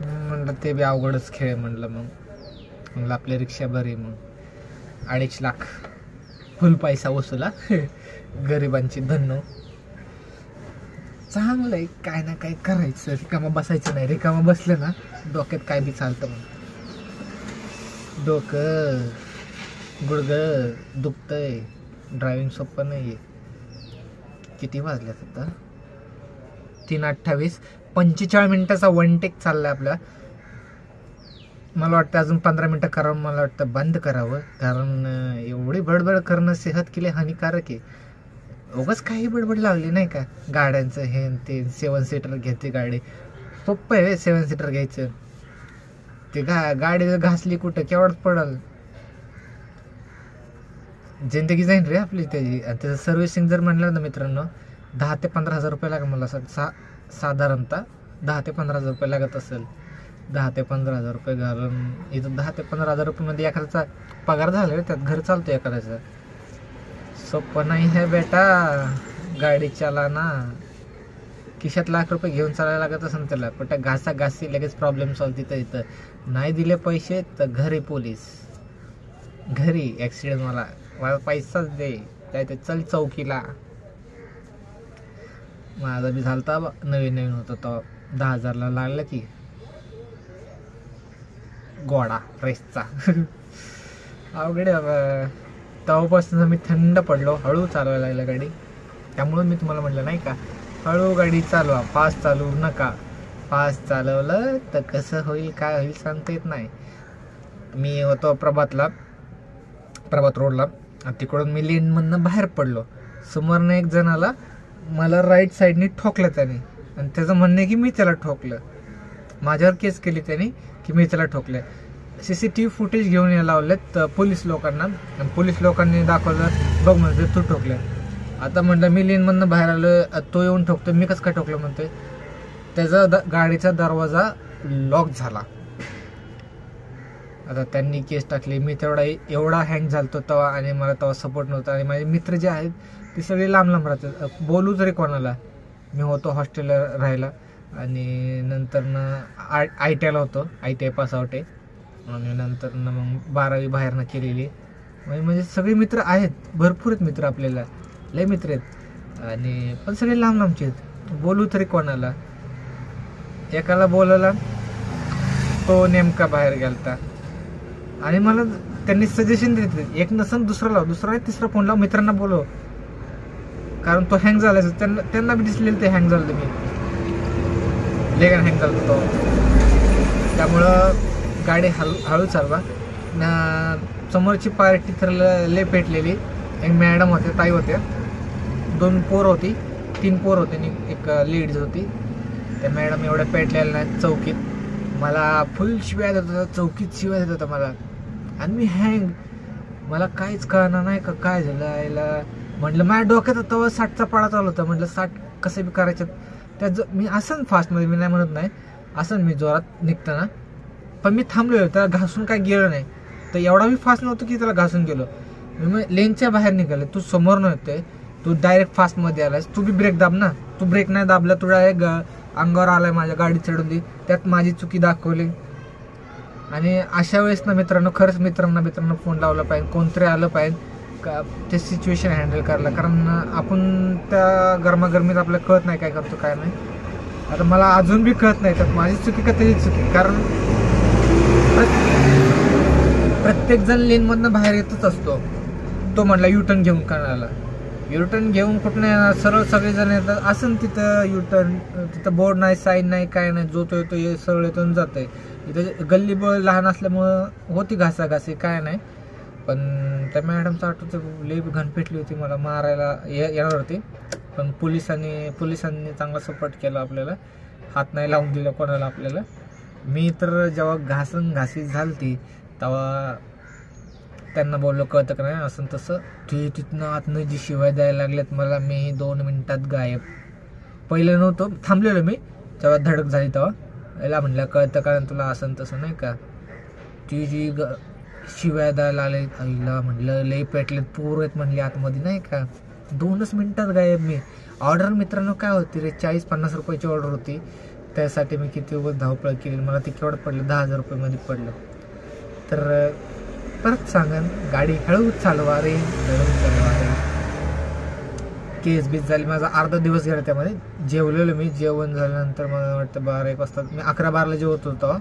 म्हणलं ते बी अवघडच खेळ म्हणलं. मग आपली रिक्षा बरी. मग 2.5 लाख फुल पैसा वसुला. गरिबांची धन्नो. चांगलं आहे, काय ना काय करायचं. रिकामा बसायचं नाही. रिकामा बसलं ना डोक्यात काय बी चालतं. मग डोकं गुडघं दुखतंय. ड्रायव्हिंग सोपं नाही आहे. किती वाजल्यात आता? 3:28. 45 मिनिटाचा वन टेक चाललाय आपला. मला वाटतं अजून 15 मिनिटं करावं. मला वाटतं बंद करावं, कारण एवढी बडबड करणं सेहत केली हानिकारक आहे. उगाच काही बडबड लागली नाही का गाड्यांचं हे ते. 7 सीटर घ्यायची गाडी सोपं आहे. 7 सीटर घ्यायचं ते गाडी घासली कुठं केवढच पडल. जिंदगी जाईन रे आपली त्याची. त्याचं सर्व्हिसिंग जर म्हणलं ना मित्रांनो 10 ते 15 हजार रुपये लागेल. मला साधारणतः 10 ते 15 हजार रुपये लागत असेल. 10 ते 15 हजार रुपये घालून इथं 10 ते 15 हजार रुपये मध्ये एखाद्याचा पगार झाला रे, त्यात घर चालतो एखाद्याचा. सोपं नाही है बेटा गाडी चालाना. खिशात लाख रुपये घेऊन चालायला लागत असेल त्याला. पण त्या घासी लगेच प्रॉब्लेम सॉल्व. तिथं इथं नाही दिले पैसे तर घरी पोलीस. घरी ॲक्सिडेंट मला पैसाच दे. काय ते चल चौकीला. माझा बी झालता नवीन होता तो 10,000ला लागला की गोडा रेसचा. अवघड तेव्हापासून मी थंड पडलो. हळू चालवायला लागला गाडी. त्यामुळे मी तुम्हाला म्हटलं नाही का, हळू गाडी चालवा, फास्ट चालवू नका. फास्ट चालवलं तर कसं होईल काय होईल सांगता येत नाही. मी होतो प्रभात रोडला. तिकडून मी लेनमधनं बाहेर पडलो. समोरनं एक जण आला, मला राईट साईडने ठोकलं त्याने. आणि त्याचं म्हणणं आहे की मी त्याला ठोकलं. माझ्यावर केस केली त्याने की मी त्याला ठोकलं. CCTV फुटेज घेऊन यायला लावलेत पोलीस लोकांना. आणि पोलीस लोकांनी दाखवलं बघ म्हणजे तू ठोकलं. आता म्हटलं मी लेनमधनं बाहेर आलो, तो येऊन ठोकतो, मी कसं काय ठोकलं म्हणतोय. त्याचा गाडीचा दरवाजा लॉक झाला. आता त्यांनी केस टाकली. मी एवढा हँग झालतो तेव्हा. आणि मला तेव्हा सपोर्ट नव्हता. आणि माझे मित्र जे आहेत ते सगळे लांब राहतात. बोलू तरी कोणाला. मी होतो हॉस्टेलला राहायला. आणि नंतरनं ITIला होतो. ITI पास आउट आहे. आणि नंतरनं मग 12वी बाहेरनं केलेली. म्हणजे सगळे मित्र आहेत. भरपूर आहेत मित्र आपल्याला. लय मित्र आहेत. आणि पण सगळे लांबचे आहेत. बोलू तरी कोणाला. एकाला बोलायला तो नेमका बाहेर गेलता. आणि मला त्यांनी सजेशन देते, एक नसन दुसरा लाव, दुसरा तिसरा फोन लाव, मित्रांना बोलव. कारण तो हँग झाला. त्यांना बी दिसलेलं ते हँग झालं. मी लेगन हँग झालं तो. त्यामुळं गाडी हळू चालवा. समोरची पार्टी तर लय पेटलेली. एक मॅडम होते, ताई होत्या, 2 पोरं होती, 3 पोरं होते आणि एक लेडीज होती. त्या मॅडम एवढ्या पेटलेल्या नाहीत चौकीत. मला फुल शिव्या देत होता. चौकीत शिव्या देत होता मला. आणि मी हँग मला काहीच कळणार नाही का काय झालं आईला. म्हटलं माझ्या डोक्यात तेव्हा 60चा पाडा चालू होता. म्हटलं 60 कसं बी करायचं. त्यात मी असं फास्टमध्ये मी नाही म्हणत नाही, असं मी जोरात निघताना, पण मी थांबलेलो, त्याला घासून काय गेलं नाही. तर एवढा मी फास्ट नव्हतो की त्याला घासून गेलो. मी लेनच्या बाहेर निघाले, तू समोर नव्हते, तू डायरेक्ट फास्टमध्ये आलास. तू बी ब्रेक दाब ना, तू ब्रेक नाही दाबला, तू डायरेक्ट अंगावर आलाय, माझ्या गाडी चढून दी, त्यात माझी चुकी दाखवली. आणि अशा वेळेस ना मित्रांनो, खरंच मित्रांना फोन लावला पाहिजे, कोणतरी आलं पाहिजे का ते सिच्युएशन हँडल करायला. कारण आपण त्या गरमागरमीत आपल्याला कळत नाही काय करतो काय नाही. आता मला अजून बी कळत नाही तर माझी चुकी का त्याची चुकी. कारण प्रत्येक जण लेनमधनं बाहेर येतच असतो. तो म्हटला युटर्न घेऊन काढायला, युटर्न घेऊन कुठं नाही येणार, सरळ सगळेजण येतात. असं तिथं युटर्न, तिथं बोर्ड नाही, साईन नाही, काय नाही, जो तो येतो सरळ येतो जात आहे. इथं गल्ली लहान असल्यामुळं होती घासाघासी, काय नाही. पण त्या मॅडमचं आठवतं लई घन पेटली होती, मला मारायला येणार होती. पण पोलिसांनी चांगला सपोर्ट केला आपल्याला, हात नाही लावून दिला कोणाला आपल्याला. मी तर जेव्हा घासी झालती तेव्हा त्यांना बोललो कळतं का नाही असं तसं. ते तिथनं आतनं जी शिवाय द्यायला लागल्यात मला, मी 2 मिनिटात गायब. पहिलं नव्हतं, थांबलेलो मी जेव्हा धडक झाली तेव्हा. याला म्हटलं कळतं का तुला असं तसं नाही का. ती जी शिवाय द्यायला लागले आईला, म्हटलं लई पेटलेत, पोर आहेत म्हणले आतमध्ये नाही का. 2च मिनिटात गायब मी. ऑर्डर मित्रांनो काय होती रे, 40-50 रुपयाची ऑर्डर होती. त्यासाठी मी किती धावपळ केली. मला ते केवढं पडलं, 10,000 रुपयामध्ये पडलं. तर परत सांगा, गाडी हळू चालवा रे, केस बीस झाली. माझा अर्धा दिवस गेला त्यामध्ये. जेवलेलो मी, जेवण झाल्यानंतर मला वाटतं 12-1 वाजता, मी 11-12ला जेवत होतो.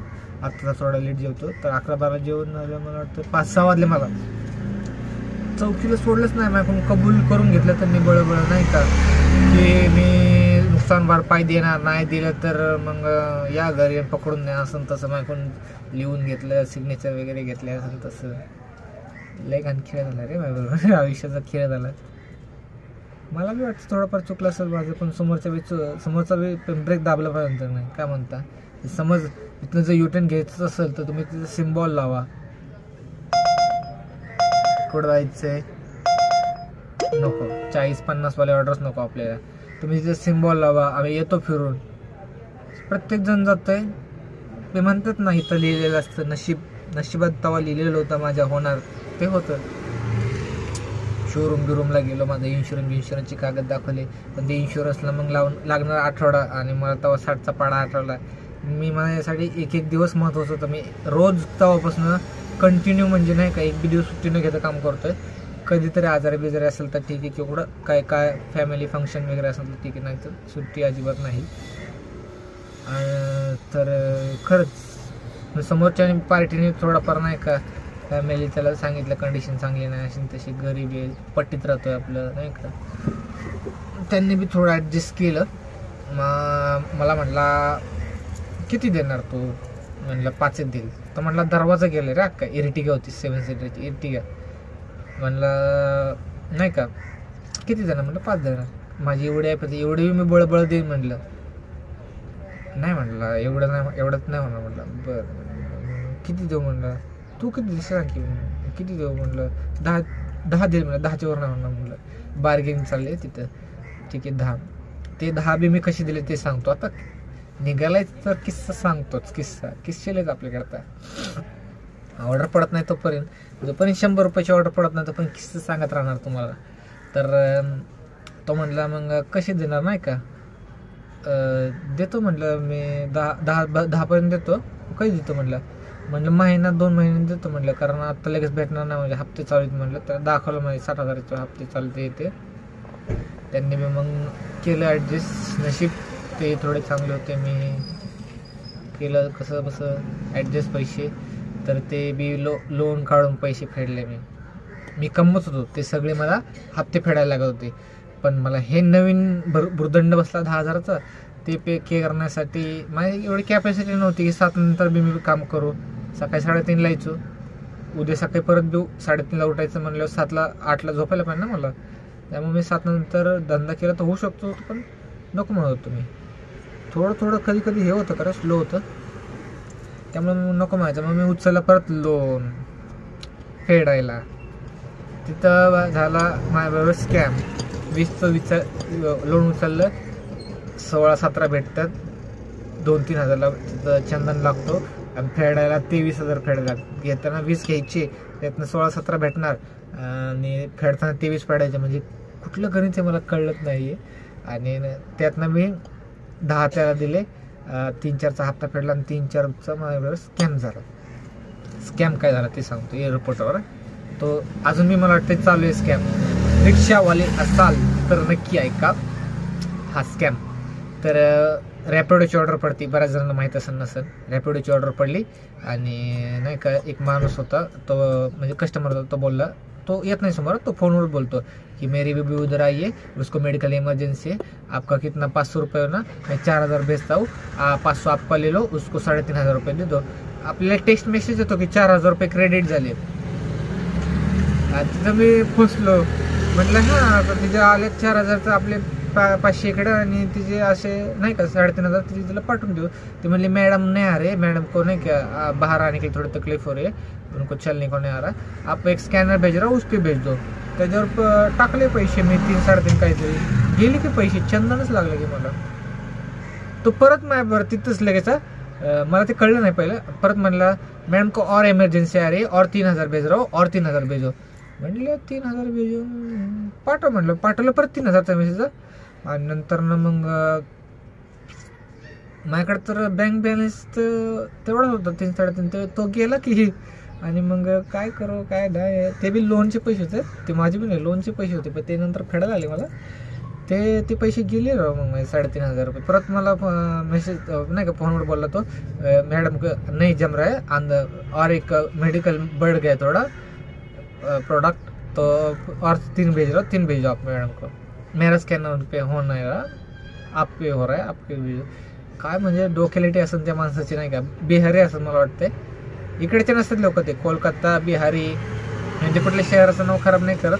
आता थोडा लेट जेवतो, तर 11-12 जेवण झालं मला वाटतं 5-6 वाजले. मला चौकीला सोडलंच नाही, माझ्याकडून कबूल करून घेतलं त्यांनी बळबळ नाही का, की मी नुकसान भरपाई देणार, नाही दिलं तर मग या घरी पकडून नाही, असं तसं माझ्याकडून लिहून घेतलं, सिग्नेचर वगैरे घेतले, असं तसं. लय घाण खेळ झाला रे माझ्याबरोबर, आयुष्याचा खेळ झाला. मला बी वाटतं थोडंफार चुकलं असेल माझं, पण समोरचा बी ब्रेक दाबला पाहिजे नाही काय म्हणता. समज इथनं जर युटर्न घ्यायचं असेल तर तुम्ही तिथं सिम्बॉल लावा, कुठं जायचंय नको, 40-50 वाले ऑर्डर्स नको आपल्याला. तुम्ही तिथे सिम्बॉल लावा, आम्ही येतो फिरून. प्रत्येक जण जातंय, ते म्हणतात ना इथं लिहिलेलं असतं, नशिबात तवा लिहिलेलं होतं माझ्या होणार, ते होतं. शोरूमला गेलो, माझं इन्शुरन्सची कागद दाखवले, पण ते इन्शुरन्सला मग लागणार आठवडा, आणि मला तेव्हा 60चा पाडा आठवला. मी माझ्यासाठी एक दिवस महत्त्वाचं होतं. मी रोज तेव्हापासून कंटिन्यू म्हणजे नाही का, एक बी दिवस सुट्टी न घेता काम करतोय. कधीतरी आजारी बिजारी असेल तर ठीक आहे, किंवा काय फॅमिली फंक्शन वगैरे असेल तर ठीक आहे, नाही तर सुट्टी अजिबात नाही. तर खरंच समोरच्या पार्टीने थोडाफार नाही का, फॅमिली त्याला सांगितलं कंडिशन चांगली नाही, अशी तशी गरीब आहे, पट्टीत राहतोय आपलं नाही का. त्यांनी बी थोडं ॲडजस्ट केलं. मला म्हटला किती देणार तू, म्हणलं 5 देईल. तर म्हटला दरवाजा गेला रे अक्का, इर्टिगा होती 7 सीटरची इर्टिगा. म्हणलं नाही का किती देणार, म्हटलं 5 देणार. माझी एवढी आहे, एवढी मी बळबळ देईन म्हटलं. नाही म्हटलं एवढंच नाही होणार. म्हटलं बरं किती देऊ, म्हणलं तू किती सांग की, किती देऊ म्हटलं. 10 देईल म्हणलं, 10च्या वर नाही म्हणणार म्हटलं. बार्गेनिंग चालली आहे तिथं, ठीक आहे 10. ते 10 बी मी कशी दिले ते सांगतो. आता निघालाय तर किस्सा सांगतोच, किस्सेलेच आपल्याकडे. ऑर्डर पडत नाही जोपर्यंत 100 रुपयाची ऑर्डर पडत नाही तोपर्यंत किस्सा सांगत राहणार तुम्हाला. तर तो म्हणला मग कशी देणार नाही का, देतो म्हटलं मी 10पर्यंत देतो. कधी देतो म्हटलं महिना 2 महिने देतो म्हटलं, कारण आता लगेच भेटणार नाही, म्हणजे हप्ते चालू आहेत म्हटलं. तर दाखवलं म्हणजे 60,000चे हप्ते चालते येते. त्यांनी मी मग केलं ॲडजस्ट. नशीब ते थोडे चांगले होते, मी केलं कसं ॲडजस्ट पैसे. तर ते बी लोन काढून पैसे फेडले. मी कमवत होतो, ते सगळे मला हप्ते फेडायला लागत होते. पण मला हे नवीन भुर्दंड बसला 10,000चा, ते पे करण्यासाठी माझी एवढी कॅपॅसिटी नव्हती की 7 नंतर बी मी काम करू. सकाळी 3:30ला यायचो, उद्या सकाळी परत देऊ 3:30ला उठायचं म्हणल्यावर 7ला 8ला झोपायला पाहिजे ना मला. त्यामुळे मी 7 नंतर धंदा केला तर होऊ शकतो, पण नको म्हणत होतो मी. थोडं कधी हे होतं खरं, स्लो होतं, त्यामुळे नको म्हणायचं. मग मी उचलला परत लोन फेडायला. तिथं झाला माझ्याबरोबर स्कॅम. 20 लोन उचललं, 16-17 भेटतात, 2-3 हजारला तिथं चंदन लागतो आणि फेडायला 23,000 फेडायला. घेताना 20 घ्यायचे, त्यातनं 16-17 भेटणार आणि फेडताना 23 फेडायचे. म्हणजे कुठलं गणित हे मला कळलंच नाही आहे. आणि त्यातनं मी 10 त्याला दिले, 3-4चा हप्ता फेडला आणि 3-4चा माझ्याबरोबर स्कॅम झाला. स्कॅम काय झाला ते सांगतो एअरपोर्टवर. तो अजून मी मला वाटतं चालू आहे स्कॅम. रिक्षावाले असाल तर नक्की ऐका हा स्कॅम. तर रॅपिडोची ऑर्डर पडते, बऱ्याच जणांना माहीत असेल नसेल. रॅपिडोची ऑर्डर पडली आणि नाही का एक माणूस होता, तो म्हणजे कस्टमर होता, तो बोलला, तो येत नहीं समोर, तो फोन पर बोलतो कि मेरी बेबी उधर आई है, उसको मेडिकल इमरजेंसी है, आपका कितना 500 रुपये हो ना, मैं 4000 भेजता हूँ, 500 आपका ले लो, उसको 3500 रुपये दे दो. आपल्याला टेक्स्ट मेसेज येतो की 4000 रुपये क्रेडिट झाले. तिथं मी फसलो. म्हटलं हां, तर तिचे आले 4000 तर आपले 500 इकडं आणि तिचे असे नाही का 3500 तिचे तिला पाठवून देऊ. ती म्हणली मॅडम नहीं आ रहे, मैडम को नहीं क्या बाहर आने की थोड़ी तकलीफ हो रही है, उनको चलने को नहीं आ रहा, आप एक स्कॅनर भेज रहा हूँ, उस पर भेज दो. त्याच्यावर टाकले पैसे मी 3-3.5 काहीतरी, गेले की पैसे, चंदनच लागलं की मला. तो परत माझ्यावर तिथंच लगेच, मला ते कळलं नाही पहिलं. परत म्हणला मॅडम को और इमर्जन्सी आ रही है और 3000 भेज रहा हूँ और 3000 भेजो. म्हटलं 3000 भेजो, पाठव म्हटलं. पाठवलं परत 3000चा मेसेज. आणि नंतर ना मग माझ्याकडे तर बँक बॅलन्स तर तेवढा होता 3-3.5, तो गेला की. आणि मग काय करू काय नाही, ते बी लोनचे पैसे होते, ते माझे बी नाही लोनचे पैसे होते, पण ते नंतर फेडायला आले मला. ते पैसे गेले राव मग माझे 3500 रुपये. परत मला मेसेज नाही का फोनवर बोलला तो, मॅडम को नहीं जम रहा है और एक मेडिकल बढ़ गया थोड़ा प्रोडक्ट, तो और 3 भेज रहा हूँ, 3 भेजो आप मैडम को, मेरा स्कॅनर पे हो नाही रहा, आप पे हो रहा है, आपके भेजो. काय म्हणजे डोकेलिटी असेल त्या माणसाची नाही का, बिहारी असं मला वाटते. इकडचे नसतात लोक, ते कोलकाता बिहारी म्हणजे कुठल्या शहराचं नाव खराब नाही करत,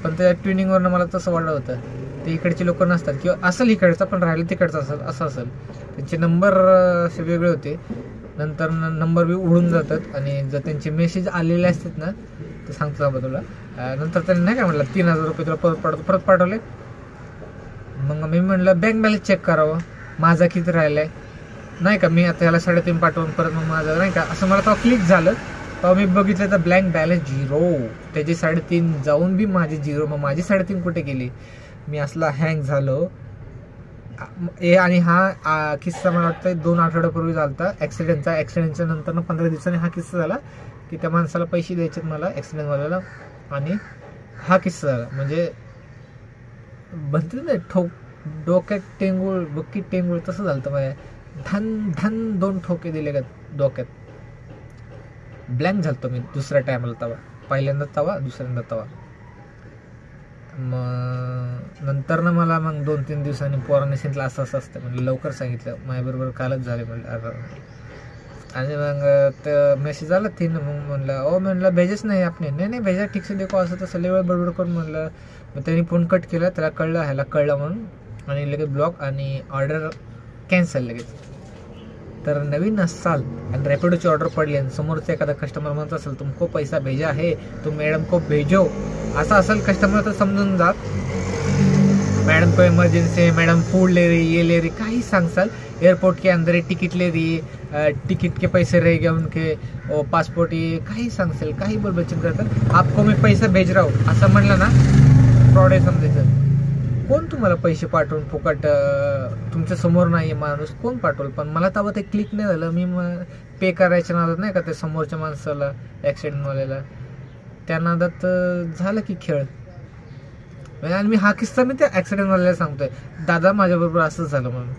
पण त्या ट्युनिंगवरनं मला तसं वाटलं होतं. ते इकडचे लोक नसतात किंवा असेल इकडचा पण राहिलं तिकडचं असेल, असं असेल. त्यांचे नंबर असे वेगळे होते. नंतर नंबर बी उडून जातात आणि जर त्यांचे मेसेज आलेले असतात ना, ते सांगतो बा तुला. नंतर त्यांनी नाही काय म्हटलं 3000 रुपये तुला परत पाठवले. मग मी म्हटलं बँक बॅलन्स चेक करावं, माझा किती राहिला आहे नाही का. मी आता ह्याला 3.5 पाठवून परत मग माझं नाही का असं मला तेव्हा क्लिक झालं. तेव्हा मी बघितलं तर ब्लँक बॅलन्स 0, त्याचे 3.5 जाऊन बी माझे 0. मग माझी 3.5 कुठे गेली. मी असला हँग झालो. आणि हा किस्सा मला वाटतं 2 आठवड्यापूर्वी झाला होता ॲक्सिडेंटचा. ॲक्सिडेंटच्या नंतर 15 दिवसांनी हा किस्सा झाला की त्या माणसाला पैसे द्यायचे मला ॲक्सिडेंटवाल्याला. आणि हा किस्सा झाला म्हणजे म्हणते ना डोक्यात टेंगूळ बक्की टेंगूळ तसं झालं. तर माझ्या धन 2 ठोके दिले का डोक्यात. ब्लँक झालतो मी दुसऱ्या टायमाला तवा. पहिल्यांदा तवा, दुसऱ्यांदा तवा. मग नंतर ना मला मग 2-3 दिवसांनी पोरांनी सांगितलं असं असं असतं. म्हणजे लवकर सांगितलं, माझ्याबरोबर कालच झाले म्हणलं. आणि मग ते मेसेज आला 3. मग म्हणलं ओ म्हणलं भेजेच नाही आपने. नाही भेजा ठीक से देखो, असं तसं लेवल बडबड करून म्हणलं. मग त्यांनी फोन कट केला, त्याला कळलं, ह्याला कळलं म्हणून. आणि लगेच ब्लॉक आणि ऑर्डर कॅन्सल लगेच. तर नवीन असाल आणि रॅपिडोची ऑर्डर पडली आणि समोरचा एखादा कस्टमर म्हणत असेल तुमको पैसा भेजा है तो मैडम को भेजो, असं असेल कस्टमर तर समजून जा मैडम को इमरजेंसी है, मैडम फूड ले रही, ये ले रही, काही सांगसाल. एयरपोर्ट के अंदर टिकट ले रही है, टिकट के पैसे रह गए उनके, और पासपोर्ट ये काही सांगसाल, काही बोलबच्चन करतात. आपको मी पैसा भेज रहा हूँ असं म्हणलं ना, फ्रॉड आहे समजायचं. कोण तुम्हाला पैसे पाठवून फुकट, तुमच्या समोर नाही आहे माणूस, कोण पाठवलं. पण मला तेव्हा ते क्लिक नाही झालं. मी पे करायच्या नादात नाही का ते समोरच्या माणसाला ॲक्सिडेंटवाल्याला, त्या नादात झालं की खेळ. आणि मी हा किस्सा मी त्या ॲक्सिडेंटवाल्याला सांगतोय, दादा माझ्याबरोबर असंच झालं म्हणून.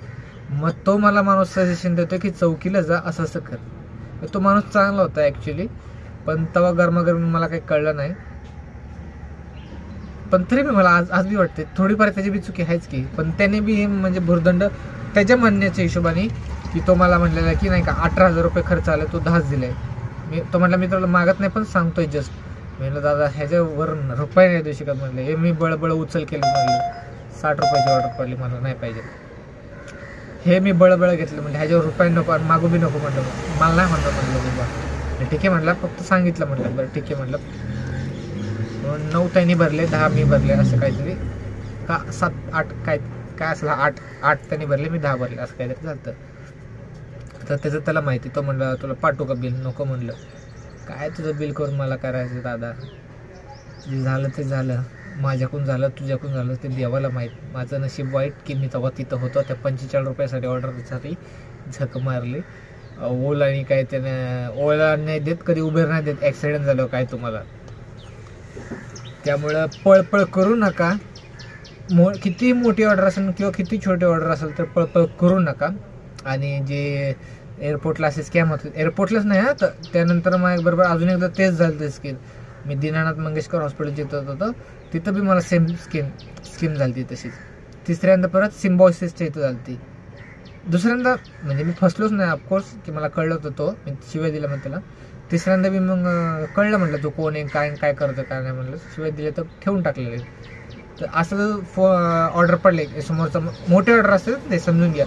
मग तो मला माणूस सजेशन देतो की चौकीला जा, असं असं कर. तो माणूस चांगला होता ॲक्च्युली, पण तेव्हा गरमागरमी मला काही कळलं नाही. पण तरी बी मला आज बी वाटते थोडीफार त्याची बी चुकी आहेच की. पण त्याने बी म्हणजे भुर्दंड त्याच्या म्हणण्याच्या हिशोबाने की तो मला म्हणलेला की नाही का 18,000 रुपये खर्च आला, तो 10च दिले. तो म्हटलं मी तुला मागत नाही पण सांगतोय जस्ट. म्हणलं दादा ह्याच्यावर रुपये नाही देऊ शकत म्हणलं. हे मी बळबळ उचल केलं म्हणलं, 60 रुपयाची ऑर्डर पडली, मला नाही पाहिजे. हे मी बळबळ घेतलं म्हणजे ह्याच्यावर रुपये नको आणि मागू बी नको म्हटलं. मला नाही म्हणलं बाबा ठीक आहे म्हटलं, फक्त सांगितलं म्हटलं बरं ठीक आहे म्हटलं. 9 त्यांनी भरले, 10 मी भरले, असं काहीतरी का 7-8 काय असलं, 8 त्यांनी भरले, मी 10 भरले, असं काहीतरी झालं. तर त्याचं त्याला माहिती. तो म्हणलं तुला पाठवू का बिल? नको म्हणलं. काय तुझं बिल करून मला करायचं दादा, जे झालं ते झालं, माझ्याकडून झालं तुझ्याकडून झालं ते देवाला माहीत. माझं नशीब वाईट की मी तेव्हा तिथं होतो. त्या 45 रुपयासाठी ऑर्डरसाठी झक मारली. ओलाने काय त्यानं ओला नाही देत, कधी उबेर नाही देत, ॲक्सिडेंट झालं काय तुम्हाला. त्यामुळं पळपळ करू नका. किती मोठी ऑर्डर असेल किंवा किती छोटी ऑर्डर असेल तर पळपळ करू नका. आणि जे एअरपोर्टला असे स्कॅम होते, एअरपोर्टलाच नाही तर त्यानंतर माझ्याबरोबर अजून एकदा तेच झालं ते स्कीम. मी दीनानाथ मंगेशकर हॉस्पिटल जिथं होतं तिथं बी मला सेम स्कीम झाली ती तशीच. तिसऱ्यांदा परत सिम्बॉयसिसच्या इथं झाली ती. दुसऱ्यांदा म्हणजे मी फसलोच नाही ऑफकोर्स, की मला कळलं होतं, तो मी शिवाय दिला मग त्याला. तिसऱ्यांदा मी मग कळलं म्हटलं तो कोण आहे, काय करतं काय नाही म्हणलं, शिवाय दिले तर ठेवून टाकलेले. तर असं ऑर्डर पडले समोरचा मोठे ऑर्डर असतात ते समजून घ्या.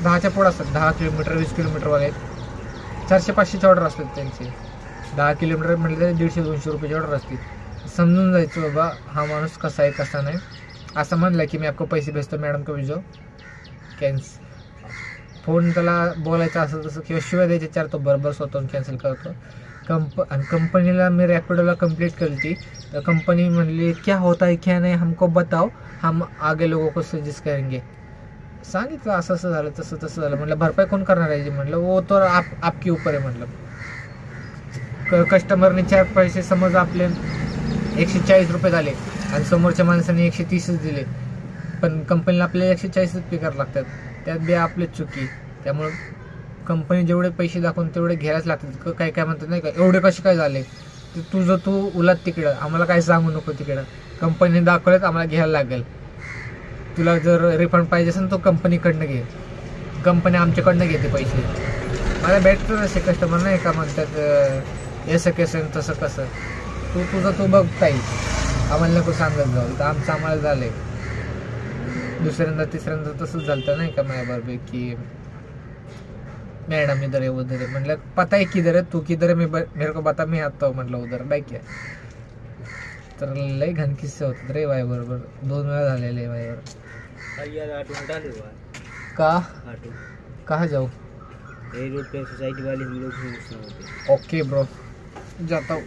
10च्या पुढं असतात, 10 किलोमीटर 20 किलोमीटरवाले 400-500चे ऑर्डर असतात त्यांचे. 10 किलोमीटर म्हटलं तर 150-200 रुपयाची ऑर्डर असते. समजून जायचं बाबा हा माणूस कसा आहे कसा नाही. असं म्हणलं की मी आपको पैसे भेजतो मॅडम को भेजो, फोन त्याला बोलायचं असं तसं किंवा शिवाय द्यायचे 4 तो बरोबर स्वतःहून कॅन्सल करतो. आणि कंपनीला मी रॅपिडोला कंप्लीट केली ती. तर कंपनी म्हणली क्या होता है क्या नाही हमको बताओ, हम आगे लोगों को सजेस्ट करेंगे. सांगितलं असं असं झालं तसं तसं झालं. म्हटलं भरपाई कोण करणार आहे? म्हटलं वो तो आपके ऊपर आहे म्हटलं. कस्टमरने 4 पैसे समज आपले 140 रुपये झाले आणि समोरच्या माणसाने 130च दिले, पण कंपनीला आपल्याला 140च पे करावं लागतात. त्यात बी आपलीच चुकी. त्यामुळं कंपनी जेवढे पैसे दाखवून तेवढे घ्यायलाच लागतात. काय म्हणतात नाही का, एवढे कसे काय झाले ते तुझं तू उलट तिकडं, आम्हाला काय सांगू नको तिकडं. कंपनीने दाखवलेत आम्हाला घ्यायला लागेल. तुला जर रिफंड पाहिजे असेल तो कंपनीकडनं घे, कंपनी आमच्याकडनं घेते पैसे. मला भेटतं असे कस्टमर नाही का म्हणतात असं कसं तसं कसं. तुझं तू बघ ताई, आम्हाला नको सांगत जाऊ. तर आमचं आम्हाला झालंय. दुसऱ्यांदा तिसऱ्यांदा तसंच झालं नाही का माझ्याबरोबर की मैडम इधर है उधर है. म्हटलं पता है किधर है, तू किधर है मेरे को बता, मी आता म्हटलं उधर नाही क्या. तर लय घन किस्से होतात रे बाय बरोबर. 2 वेळा झालेले बायवर. कहाँ जाऊ?
रोड पे सोसाइटी वाले हम लोग.
ओके ब्रो जाता हूँ.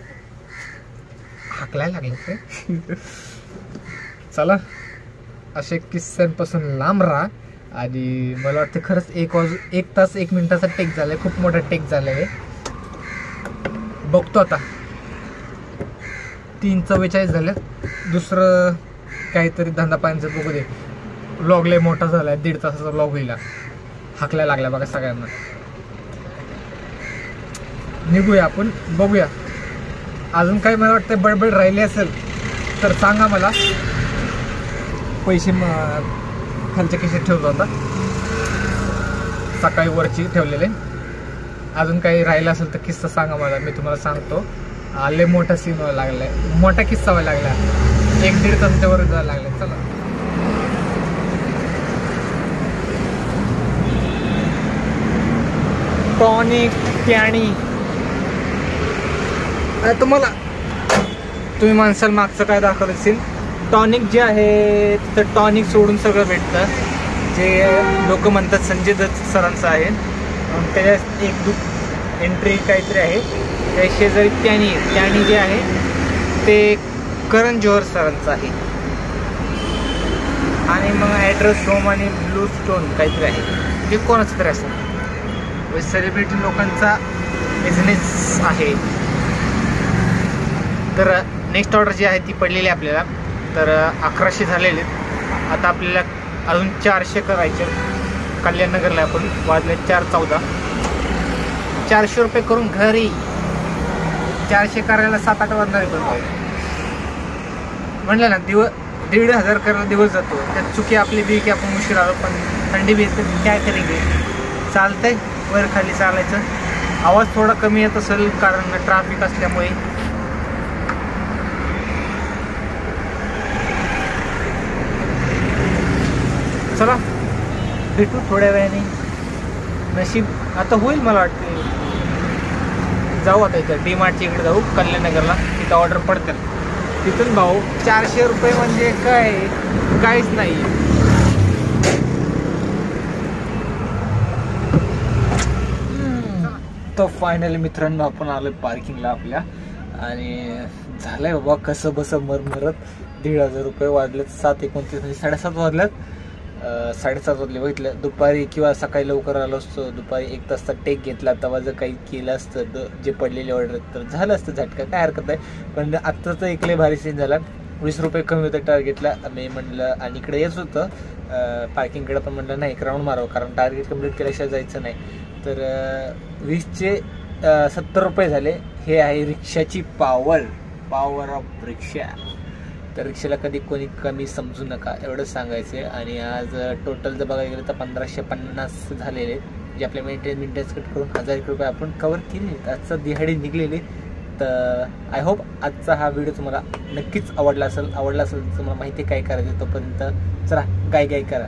हाकलाय लागले ते. चला असे किस्स्यांपासून लांब राहा. आणि मला वाटतं खरंच 1 तास 1 मिनिटाचा टेक झालाय, खूप मोठा टेक झालाय. बघतो आता 3:44 झाले. दुसरं काहीतरी धंदा पाण्याचं बघू दे. व्लॉग लय मोठा झालाय, 1.5 तासाचा व्लॉग होईल. हाकलाय लागला बघा सगळ्यांना. निघूया आपण, बघूया अजून काय मला वाटतं बडबड राहिली असेल तर सांगा मला. पैसे खालच्या खिशात ठेवतो आता, सकाळी वरची ठेवलेले. अजून काही राहिलं असेल तर किस्सा सांगा मला, मी तुम्हाला सांगतो. लय मोठा सीन व्हायला लागलाय, मोठा किस्सा व्हायला लागला. 1-1.5 तासाच्या वर जायला लागलाय. चला टॉनिक प्याणी. तुम्ही माणसाला मागचं काय दाखवत असेल. टॉनिक जे आहे तर टॉनिक सोडून सगळं भेटतं. जे लोक म्हणतात संजय दत्त सरांचं आहे. त्याच्यात एक एंट्री काहीतरी आहे. त्या शेजारी त्यानी जे आहे ते करण जोहर सरांचं आहे. आणि मग ॲड्रेस होम आणि ब्लू स्टोन काहीतरी आहे. ते कोणाचं तरी असं सेलिब्रिटी लोकांचा बिझनेस आहे. तर नेक्स्ट ऑर्डर जी आहे ती पडलेली आपल्याला. तर 1100 झालेले. आता आपल्याला अजून 400 करायचे. कल्याणनगरला आपण वाजले 4:14. 400 रुपये करून घरी 400 करायला 7-8 वाजणार आहे. म्हणलं ना 1,500 करायला दिवस जातो. त्यात चुकी आपली बी की आपण उशीर आलो, पण थंडी बी येते काय करेंगे. चालतंय वर खाली चालायचं. आवाज थोडा कमी येत असेल कारण ट्रॅफिक असल्यामुळे. चला भेटू थोड्या वेळाने. नशीब आता होईल मला वाटते. जाऊ आता इथं DMartच्या इकडे जाऊ कल्याणनगरला, तिथं ऑर्डर पडतात. तिथून भाऊ 400 रुपये म्हणजे काय, काहीच नाही. तर फायनली मित्रांनो आपण आलोय पार्किंगला आपल्या आणि झालंय बाबा कसं बसं मरमरत. 1,500 रुपये वाढलेत. 7:29 म्हणजे 7:30 वाजल्यात. 7:30 वाजले बघितलं. दुपारी किंवा सकाळी लवकर आलो असतो, दुपारी 1 तासचा टेक घेतला, तेव्हा जर काही केलं असतं जे पडलेले ऑर्डर तर झालं असतं झटका, काय हरकत नाही. पण आत्ताचं एक लय भारी सीन झाला. 20 रुपये कमी होतं टार्गेटला. मी म्हणलं आणि इकडे येत होतं पार्किंगकडे, पण म्हणलं नाही एक राऊंड मारावं कारण टार्गेट कम्प्लीट केल्याशिवाय जायचं नाही. तर 20चे 70 रुपये झाले. हे आहे रिक्षाची पॉवर ऑफ रिक्षा. तर रिक्षाला कधी कोणी कमी समजू नका एवढंच सांगायचं आहे. आणि आज टोटल जर बघायला गेलं तर 1550 झालेले, जे आपले मेंटेनन्स कट करून 1000 रुपये आपण कवर केले. आजचं दिहाडी निघलेली. तर आय होप आजचा हा व्हिडिओ तुम्हाला नक्कीच आवडला असेल तर तुम्हाला माहिती काय करायचं. तोपर्यंत चला गाय करा.